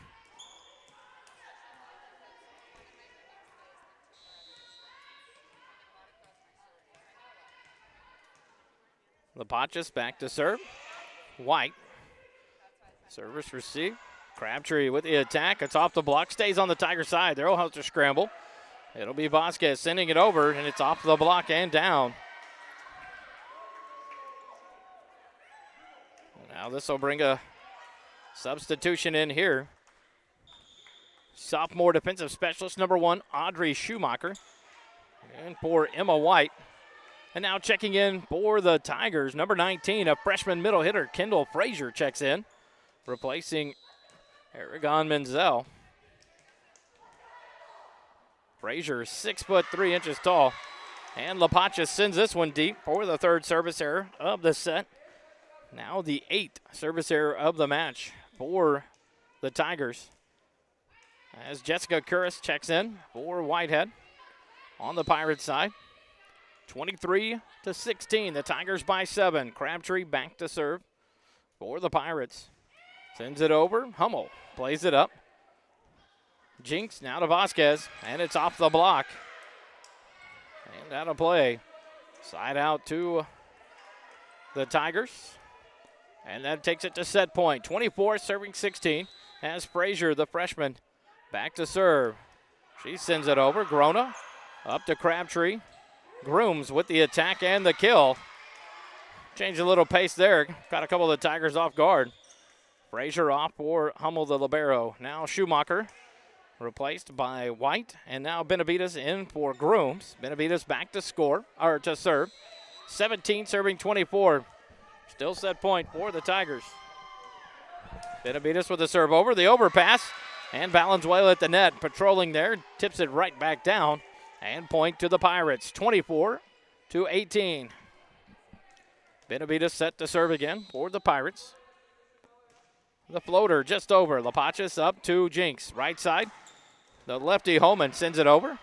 A: Lapachis back to serve. White. Service received. Crabtree with the attack. It's off the block. Stays on the Tiger side. They'll have to scramble. It'll be Vasquez sending it over, and it's off the block and down. Now this will bring a substitution in here. Sophomore defensive specialist number 1, Audrey Schumacher. And for Emma White. And now checking in for the Tigers, number 19, a freshman middle hitter, Kendall Frazier checks in, replacing Aragon Menzel. Frazier is 6'3" tall. And Lapachis sends this one deep for the 3rd service error of the set. Now the 8th service error of the match for the Tigers. As Jessica Curris checks in for Whitehead on the Pirates side. 23-16, the Tigers by 7. Crabtree back to serve for the Pirates. Sends it over. Hummel plays it up. Jinks now to Vasquez, and it's off the block. And out of play. Side out to the Tigers. And that takes it to set point. 24 serving 16 as Frazier, the freshman, back to serve. She sends it over. Grona up to Crabtree. Grooms with the attack and the kill. Changed a little pace there. Got a couple of the Tigers off guard. Frazier off for Hummel, the libero. Now Schumacher replaced by White, and now Benavides in for Grooms. Benavides back to serve. 17 serving 24. Still set point for the Tigers. Benavides with the serve over, the overpass, and Valenzuela at the net, patrolling there, tips it right back down, and point to the Pirates, 24-18. Benavides set to serve again for the Pirates. The floater just over. Lapachis up to Jinks. Right side. The lefty Holman sends it over.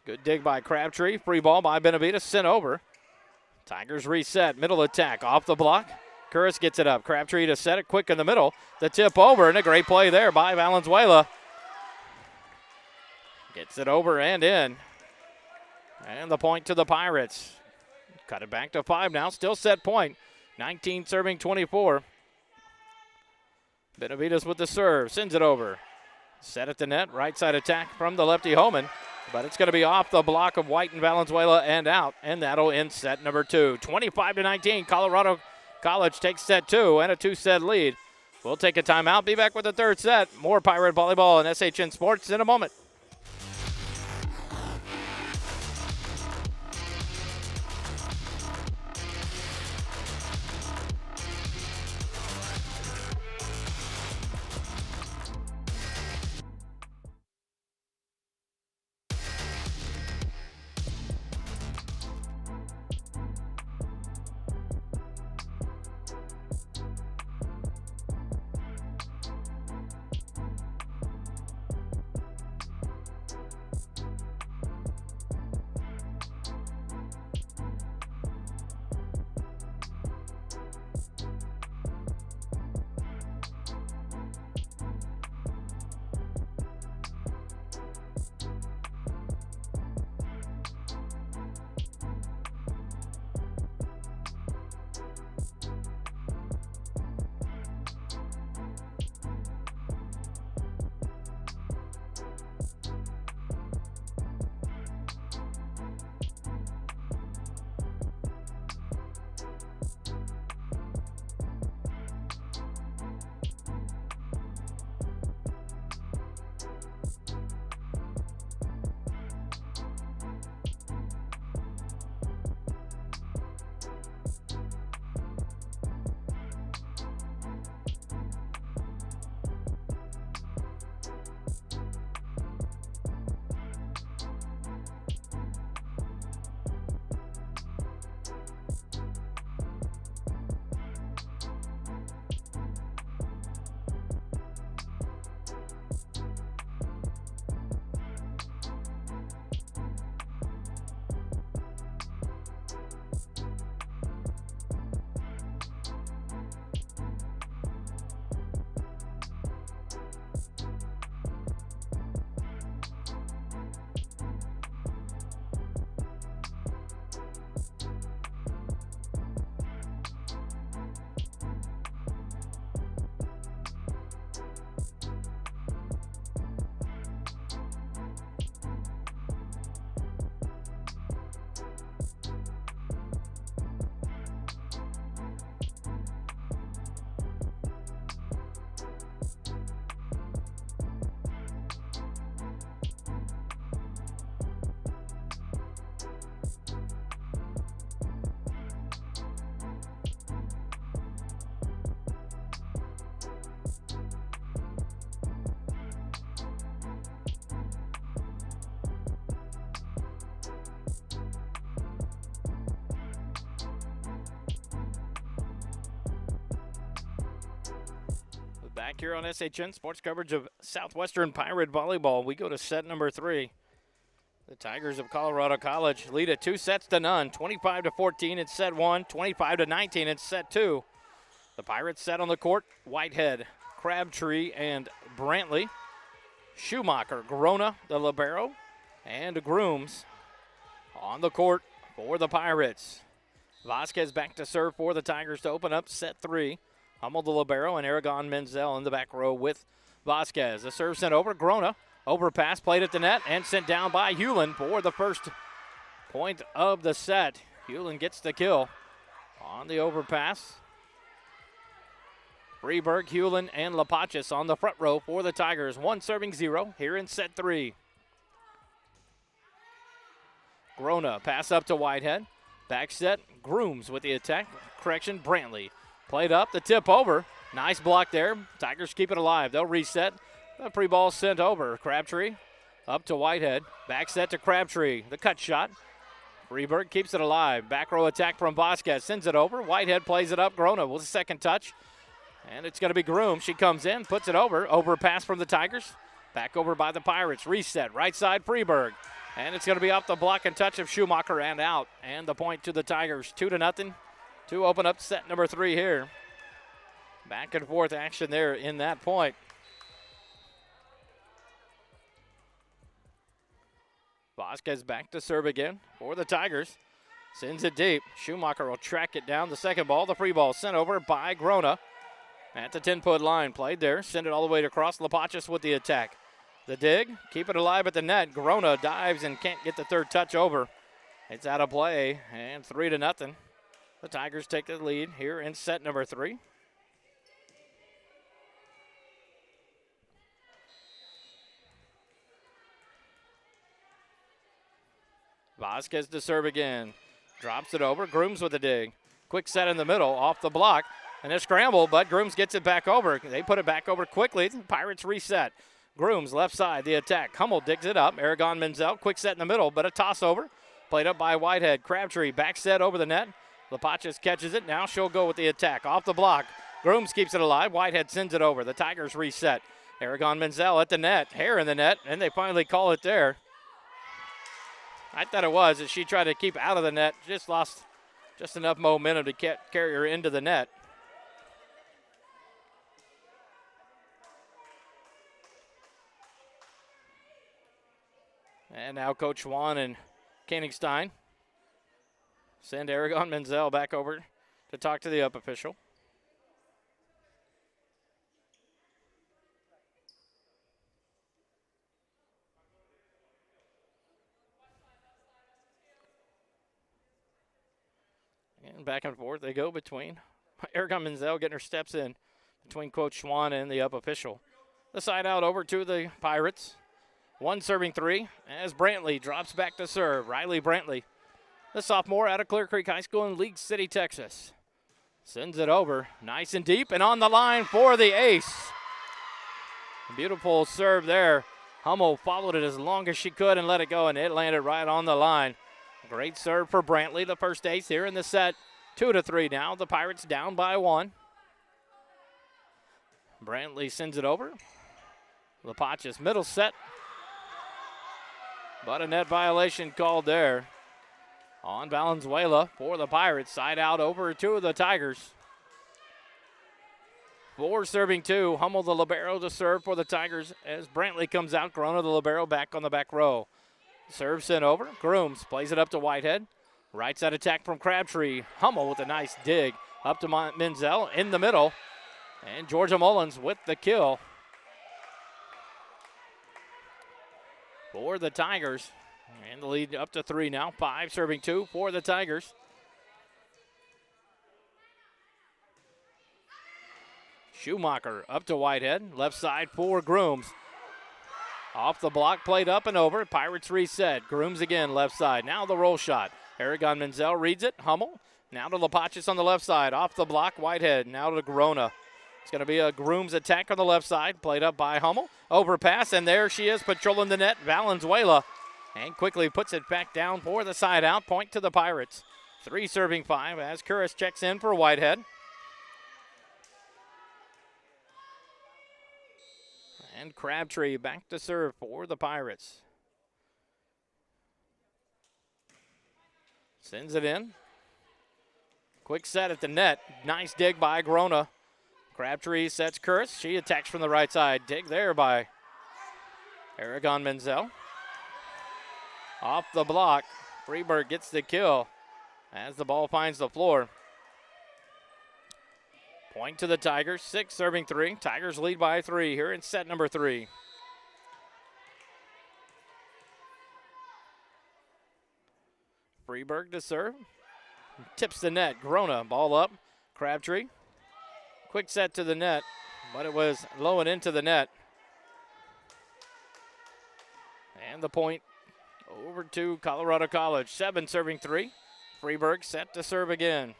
A: Good dig by Crabtree. Free ball by Benavides. Sent over. Tigers reset. Middle attack. Off the block. Curris gets it up. Crabtree to set it quick in the middle. The tip over, and a great play there by Valenzuela. Gets it over and in. And the point to the Pirates. Cut it back to 5 now. Still set point. 19 serving 24. Benavides with the serve. Sends it over. Set at the net. Right side attack from the lefty Holman. But it's going to be off the block of White and Valenzuela and out. And that'll end set number 2. 25-19. Colorado College takes set 2 and a 2-set lead. We'll take a timeout. Be back with the third set. More Pirate Volleyball and SHN Sports in a moment. Back here on SHN Sports coverage of Southwestern Pirate Volleyball. We go to set number 3. The Tigers of Colorado College lead at 2-0, 25-14 in set 1, 25-19 in set 2. The Pirates set on the court, Whitehead, Crabtree, and Brantley. Schumacher, Corona, the libero, and Grooms on the court for the Pirates. Vasquez back to serve for the Tigers to open up set 3. Hummel, the libero, and Aragon Menzel in the back row with Vasquez. The serve sent over. Grona, overpass, played at the net, and sent down by Hewlin for the first point of the set. Hewlin gets the kill on the overpass. Freeburg, Hewlin, and Lapachis on the front row for the Tigers. 1-0 here in set 3. Grona pass up to Whitehead. Back set, Grooms with the attack. Correction, Brantley. Played up, the tip over. Nice block there. Tigers keep it alive. They'll reset. The free ball sent over. Crabtree up to Whitehead. Back set to Crabtree. The cut shot. Freeburg keeps it alive. Back row attack from Vasquez. Sends it over. Whitehead plays it up. Grona with a second touch. And it's going to be Groom. She comes in, puts it over. Overpass from the Tigers. Back over by the Pirates. Reset. Right side, Freeburg. And it's going to be off the block and touch of Schumacher and out. And the point to the Tigers. 2-0 to open up set number 3 here. Back and forth action there in that point. Vasquez back to serve again for the Tigers. Sends it deep. Schumacher will track it down. The second ball, the free ball sent over by Grona. At the 10-foot line, played there. Send it all the way across. Lapachis with the attack. The dig, keep it alive at the net. Grona dives and can't get the third touch over. It's out of play, and 3-0. The Tigers take the lead here in set number 3. Vasquez to serve again. Drops it over. Grooms with the dig. Quick set in the middle, off the block. And a scramble, but Grooms gets it back over. They put it back over quickly. The Pirates reset. Grooms left side, the attack. Hummel digs it up. Aragon Menzel, quick set in the middle, but a toss over. Played up by Whitehead. Crabtree back set over the net. Lapachis catches it. Now she'll go with the attack. Off the block. Grooms keeps it alive. Whitehead sends it over. The Tigers reset. Aragon Menzel at the net. Hair in the net, and they finally call it there. I thought it was as she tried to keep out of the net. Just lost just enough momentum to carry her into the net. And now Coach Schwann and Koenigstein send Aragon Menzel back over to talk to the up official. And back and forth they go between Aragon Menzel getting her steps in between Coach Schwann and the up official. The side out over to the Pirates. 1-3 as Brantley drops back to serve. Riley Brantley, the sophomore out of Clear Creek High School in League City, Texas. Sends it over, nice and deep, and on the line for the ace. Beautiful serve there. Hummel followed it as long as she could and let it go, and it landed right on the line. Great serve for Brantley, the first ace here in the set. 2-3 now. The Pirates down by 1. Brantley sends it over. Lapachis middle set. But a net violation called there on Valenzuela for the Pirates. Side out over to the Tigers. 4-2. Hummel the libero to serve for the Tigers as Brantley comes out. Grona the libero back on the back row. Serve sent over. Grooms plays it up to Whitehead. Right side attack from Crabtree. Hummel with a nice dig up to Menzel in the middle. And Georgia Mullins with the kill for the Tigers. And the lead up to 3 now. 5-2 for the Tigers. Schumacher up to Whitehead. Left side for Grooms. Off the block, played up and over. Pirates reset. Grooms again, left side. Now the roll shot. Aragon Menzel reads it. Hummel. Now to Lapachis on the left side. Off the block, Whitehead. Now to Grona. It's going to be a Grooms attack on the left side. Played up by Hummel. Overpass, and there she is patrolling the net. Valenzuela. And quickly puts it back down for the side out. Point to the Pirates. 3-5 as Curris checks in for Whitehead. And Crabtree back to serve for the Pirates. Sends it in. Quick set at the net. Nice dig by Grona. Crabtree sets Curtis. She attacks from the right side. Dig there by Aragon Menzel. Off the block. Freeburg gets the kill as the ball finds the floor. Point to the Tigers. 6-3. Tigers lead by 3 here in set number 3. Freeburg to serve. Tips the net. Grona, ball up. Crabtree. Quick set to the net, but it was low and into the net. And the point over to Colorado College. 7 serving 3. Freeburg set to serve again.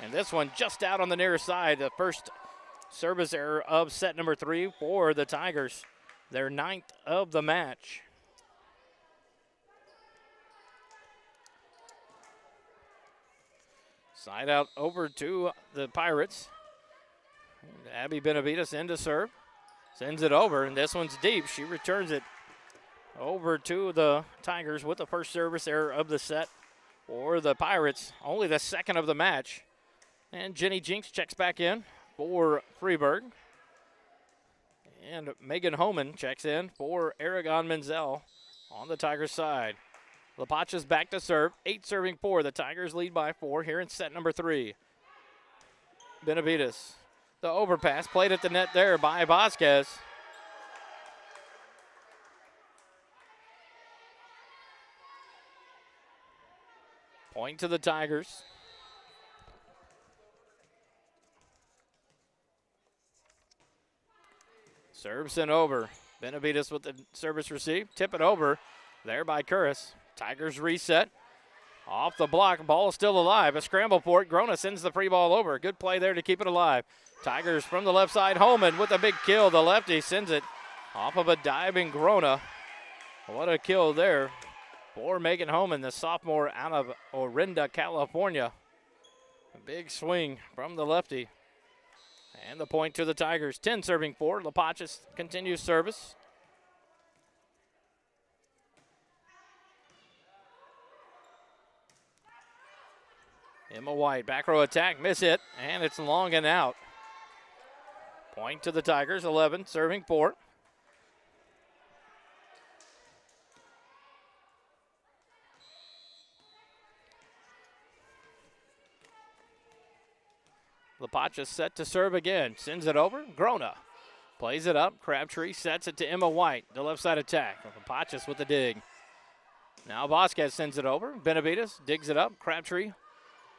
A: And this one just out on the near side. The first service error of set number 3 for the Tigers. Their 9th of the match. Side out over to the Pirates. And Abby Benavides in to serve. Sends it over, and this one's deep. She returns it over to the Tigers with the first service error of the set for the Pirates. Only the second of the match. And Jenny Jinks checks back in for Freeburg. And Megan Homan checks in for Aragon Menzel on the Tigers side. LaPacha's back to serve. 8 serving 4. The Tigers lead by 4 here in set number 3. Benavides. The overpass played at the net there by Vasquez. Point to the Tigers. Serve sent over. Benavides with the service received. Tip it over there by Curris. Tigers reset. Off the block. Ball is still alive. A scramble for it. Grona sends the free ball over. Good play there to keep it alive. Tigers from the left side. Holman with a big kill. The lefty sends it off of a diving Grona. What a kill there for Megan Holman, the sophomore out of Orinda, California. A big swing from the lefty. And the point to the Tigers. 10 serving 4. LaPacha continues service. Emma White, back row attack, miss hit, and it's long and out. Point to the Tigers, 11, serving 4. LaPacha set to serve again, sends it over, Grona plays it up, Crabtree sets it to Emma White, the left side attack. LaPacha with the dig. Now Vasquez sends it over, Benavides digs it up, Crabtree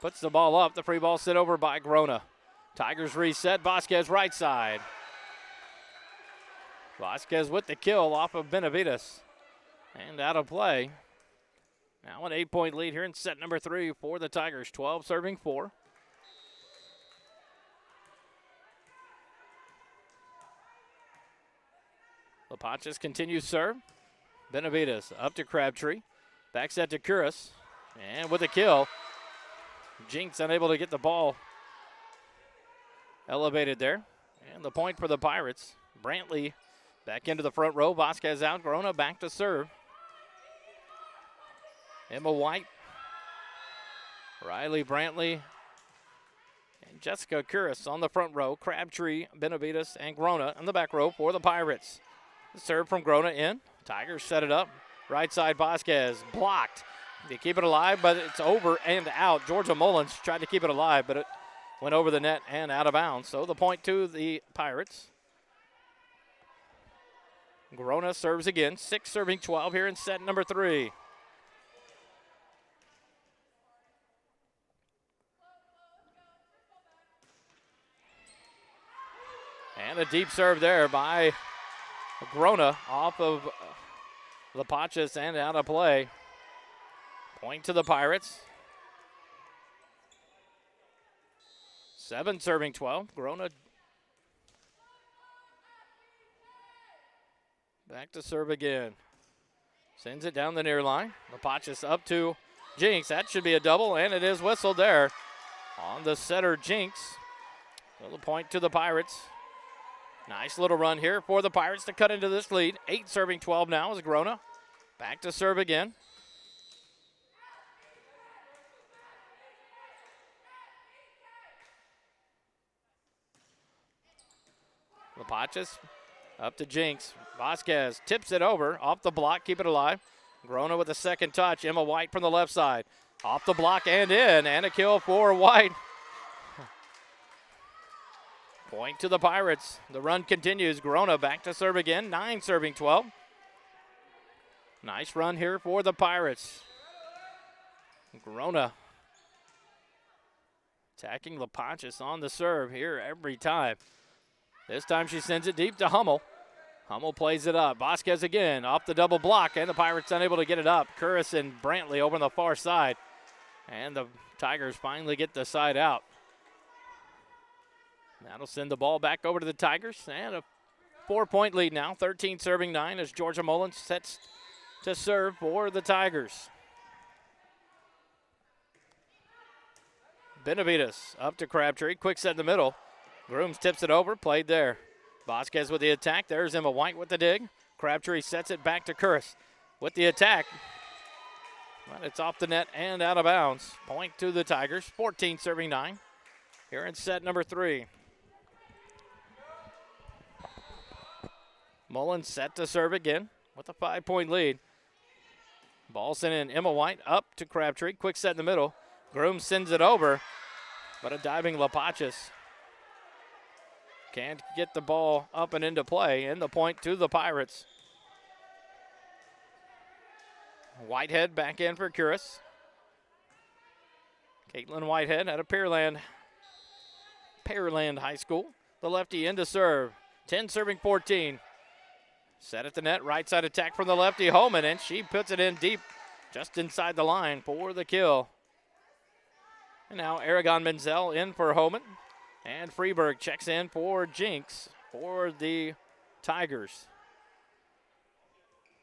A: puts the ball up. The free ball sent over by Grona. Tigers reset. Vasquez right side. Vasquez with the kill off of Benavides. And out of play. Now an 8-point lead here in set number 3 for the Tigers. 12 serving 4. LaPacha continues serve. Benavides up to Crabtree. Back set to Curris. And with a kill. Jinks unable to get the ball elevated there. And the point for the Pirates. Brantley back into the front row. Vasquez out. Grona back to serve. Emma White. Riley Brantley. And Jessica Curris on the front row. Crabtree, Benavides, and Grona on the back row for the Pirates. The serve from Grona in. Tigers set it up. Right side Vasquez blocked. They keep it alive, but it's over and out. Georgia Mullins tried to keep it alive, but it went over the net and out of bounds. So the point to the Pirates. Grona serves again. 6 serving 12 here in set number 3. And a deep serve there by Grona off of LaPacha and out of play. Point to the Pirates. 7 serving 12. Grona back to serve again. Sends it down the near line. LaPacha up to Jinks. That should be a double, and it is whistled there on the setter Jinks. So the point to the Pirates. Nice little run here for the Pirates to cut into this lead. 8 serving 12 now is Grona. Back to serve again. LaPacha up to Jinks. Vasquez tips it over. Off the block, keep it alive. Grona with a second touch. Emma White from the left side. Off the block and in. And a kill for White. Point to the Pirates. The run continues. Grona back to serve again. 9 serving 12. Nice run here for the Pirates. Grona Attacking LaPonchis on the serve here every time. This time she sends it deep to Hummel. Hummel plays it up. Vasquez again off the double block, and the Pirates unable to get it up. Curris and Brantley over on the far side. And the Tigers finally get the side out. That'll send the ball back over to the Tigers. And a 4-point lead now, 13 serving 9 as Georgia Mullins sets to serve for the Tigers. Benavides up to Crabtree. Quick set in the middle. Grooms tips it over. Played there. Vasquez with the attack. There's Emma White with the dig. Crabtree sets it back to Curris with the attack. But it's off the net and out of bounds. Point to the Tigers. 14 serving 9. Here in set number 3. Mullins set to serve again with a 5-point lead. Ball sent in. Emma White up to Crabtree. Quick set in the middle. Groom sends it over, but a diving LaPonchis can't get the ball up and into play, and the point to the Pirates. Whitehead back in for Curris. Caitlin Whitehead out of Pearland High School. The lefty in to serve. 10 serving 14. Set at the net, right side attack from the lefty, Holman, and she puts it in deep just inside the line for the kill. And now Aragon Menzel in for Homan. And Freeberg checks in for Jinx for the Tigers.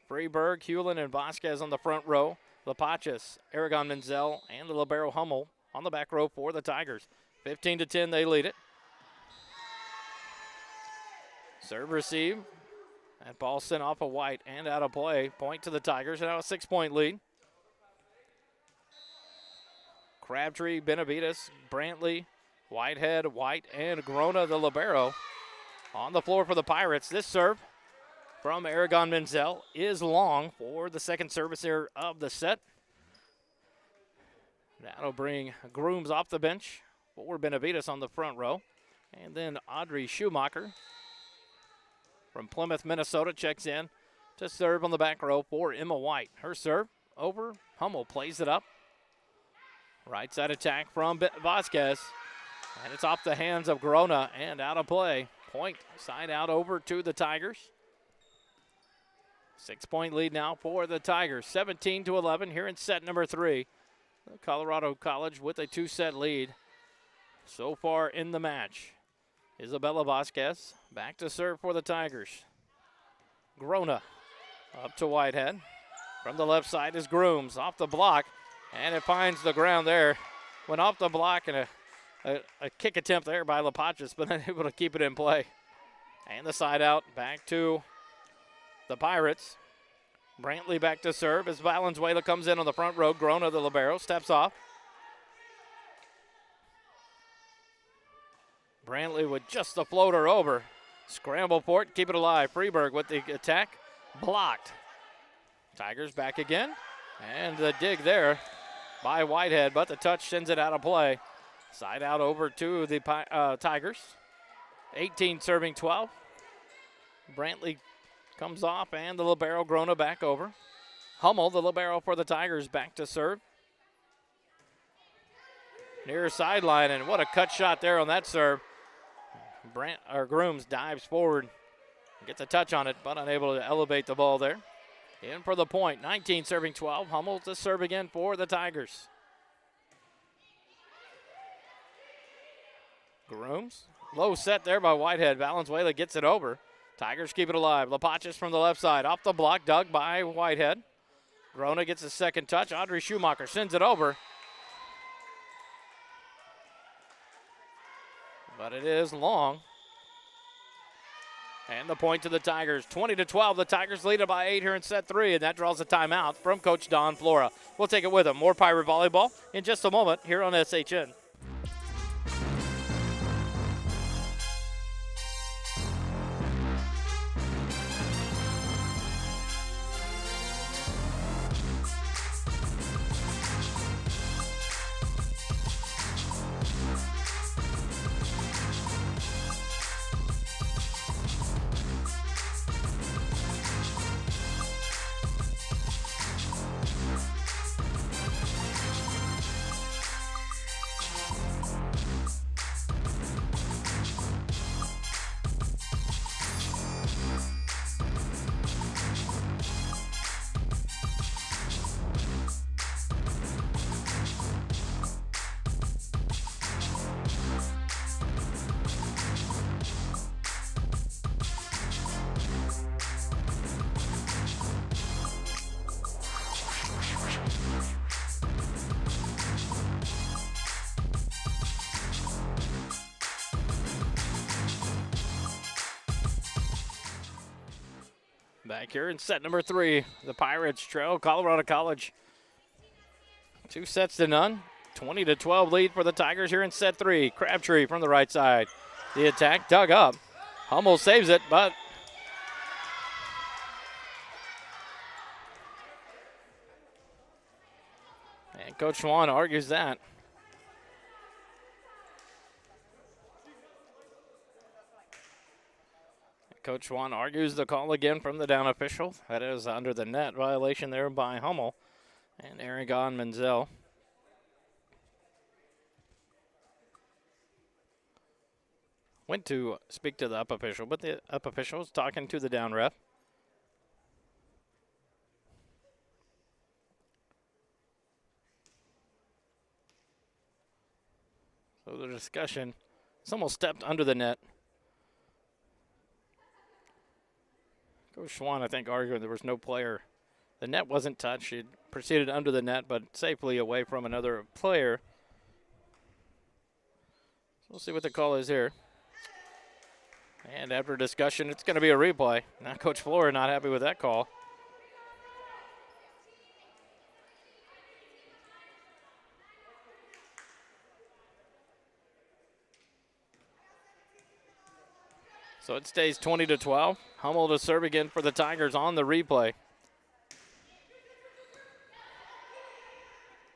A: Freeberg, Hewlin, and Vasquez on the front row. LaPonchis, Aragon Menzel, and the libero Hummel on the back row for the Tigers. 15-10, they lead it. Serve receive. That ball sent off of White and out of play. Point to the Tigers. Now a 6-point lead. Crabtree, Benavides, Brantley, Whitehead, White, and Grona, the libero, on the floor for the Pirates. This serve from Aragon Menzel is long for the second service here of the set. That'll bring Grooms off the bench for Benavides on the front row. And then Audrey Schumacher from Plymouth, Minnesota, checks in to serve on the back row for Emma White. Her serve over. Hummel plays it up. Right side attack from Vasquez. And it's off the hands of Grona and out of play. Point side out over to the Tigers. 6-point lead now for the Tigers. 17-11 here in set number 3. Colorado College with a 2-set lead so far in the match. Isabella Vasquez back to serve for the Tigers. Grona up to Whitehead. From the left side is Grooms off the block. And it finds the ground there. Went off the block and a kick attempt there by LaPonchis, but unable to keep it in play. And the side out back to the Pirates. Brantley back to serve as Valenzuela comes in on the front row. Grona, the libero, steps off. Brantley with just the floater over. Scramble for it, keep it alive. Freeberg with the attack, blocked. Tigers back again, and the dig there by Whitehead, but the touch sends it out of play. Side out over to the Tigers. 18 serving 12. Brantley comes off, and the libero Grona back over. Hummel, the libero for the Tigers, back to serve. Near sideline, and what a cut shot there on that serve. Grooms dives forward, gets a touch on it, but unable to elevate the ball there. In for the point, 19 serving 12. Hummel to serve again for the Tigers. Grooms, low set there by Whitehead. Valenzuela gets it over. Tigers keep it alive. LaPonchis from the left side, off the block, dug by Whitehead. Grona gets a second touch. Audrey Schumacher sends it over. But it is long. And the point to the Tigers, 20-12. The Tigers lead it by 8 here in set 3, and that draws a timeout from Coach Don Flora. We'll take it with him. More Pirate Volleyball in just a moment here on SHN. back here in set number 3. The Pirates trail Colorado College 2-0. 20-12 lead for the Tigers here in set 3. Crabtree from the right side. The attack dug up. Hummel saves it, but and Coach Swan argues that. Coach Swan argues the call again from the down official. That is under the net violation there by Hummel and Aragon Menzel. Went to speak to the up official, but the up official is talking to the down ref. So the discussion, it's almost stepped under the net. Coach Swan, I think, arguing there was no player. The net wasn't touched. It proceeded under the net, but safely away from another player. So we'll see what the call is here. And after discussion, it's going to be a replay. Now Coach Flora not happy with that call. So it stays 20-12. Hummel to serve again for the Tigers on the replay.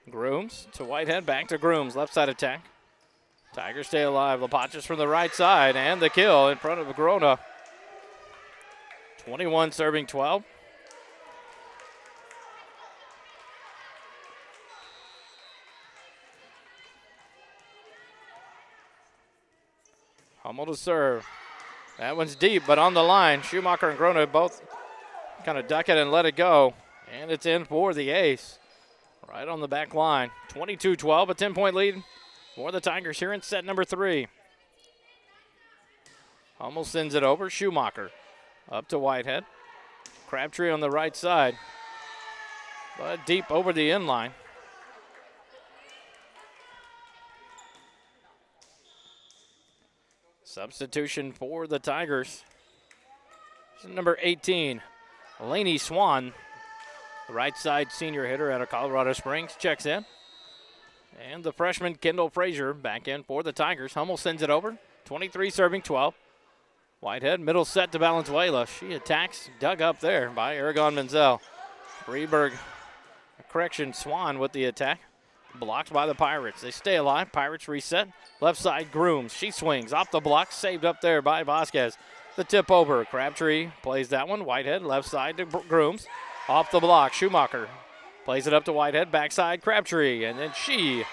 A: Grooms to Whitehead, back to Grooms, left side attack. Tigers stay alive. Lapachas from the right side, and the kill in front of Grona. 21 serving 12. Hummel to serve. That one's deep, but on the line. Schumacher and Grona both kind of duck it and let it go. And it's in for the ace. Right on the back line. 22-12, a 10-point lead for the Tigers here in set number 3. Hummel sends it over. Schumacher up to Whitehead. Crabtree on the right side. But deep over the end line. Substitution for the Tigers. Number 18, Laney Swan. The right side senior hitter out of Colorado Springs checks in. And the freshman Kendall Frazier back in for the Tigers. Hummel sends it over. 23 serving 12. Whitehead middle set to Valenzuela. She attacks, dug up there by Aragon Menzel. Swan with the attack. Blocked by the Pirates. They stay alive. Pirates reset. Left side Grooms. She swings off the block. Saved up there by Vasquez. The tip over. Crabtree plays that one. Whitehead left side to Grooms. Off the block. Schumacher plays it up to Whitehead. Backside Crabtree. And then she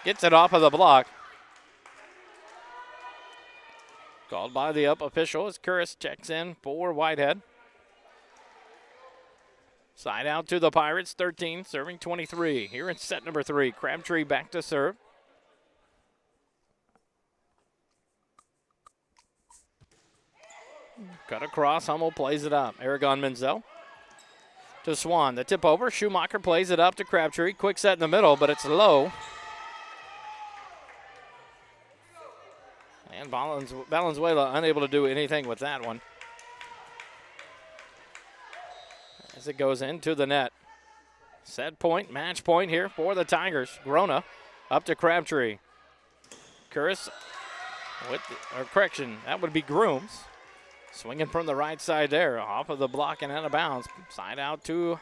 A: gets it off of the block. Called by the up official as Curris checks in for Whitehead. Side out to the Pirates, 13, serving 23. Here in set number 3, Crabtree back to serve. Cut across, Hummel plays it up. Aragon Menzel to Swan, the tip over. Schumacher plays it up to Crabtree. Quick set in the middle, but it's low. And Valenzuela unable to do anything with that one. As it goes into the net. Set point, match point here for the Tigers. Grona up to Crabtree. Curris that would be Grooms. Swinging from the right side there, off of the block and out of bounds. Side out to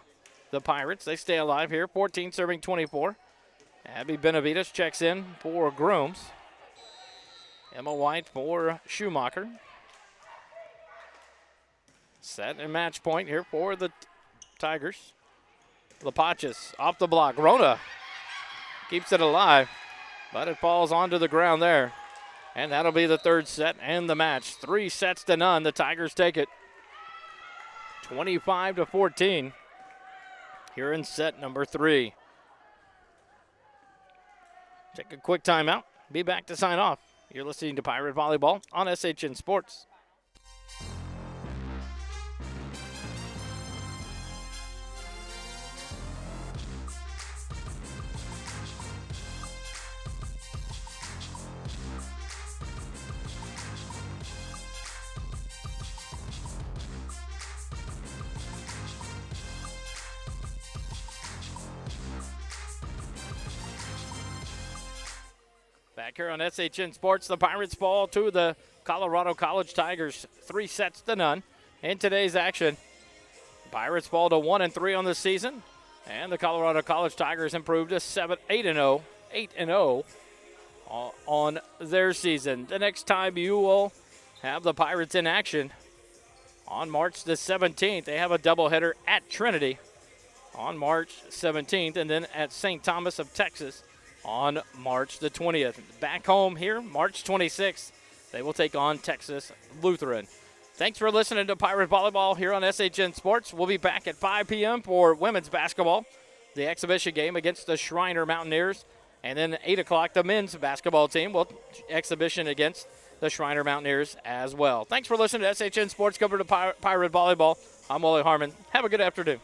A: the Pirates. They stay alive here, 14 serving 24. Abby Benavides checks in for Grooms. Emma White for Schumacher. Set and match point here for the Tigers. Lapachas off the block. Rona keeps it alive, but it falls onto the ground there. And that'll be the third set and the match. 3-0. The Tigers take it. 25-14 here in set number 3. Take a quick timeout. Be back to sign off. You're listening to Pirate Volleyball on SHN Sports. Back here on SHN Sports, the Pirates fall to the Colorado College Tigers 3-0. In today's action, Pirates fall to 1-3 on the season, and the Colorado College Tigers improved to 8-0 on their season. The next time you will have the Pirates in action on March the 17th, they have a doubleheader at Trinity on March 17th, and then at St. Thomas of Texas on March the 20th. Back home here, March 26th, they will take on Texas Lutheran. Thanks for listening to Pirate Volleyball here on SHN Sports. We'll be back at 5 p.m. for women's basketball, the exhibition game against the Shriner Mountaineers. And then at 8 o'clock, the men's basketball team will exhibition against the Shriner Mountaineers as well. Thanks for listening to SHN Sports, covered to Pirate Volleyball. I'm Wally Harmon. Have a good afternoon.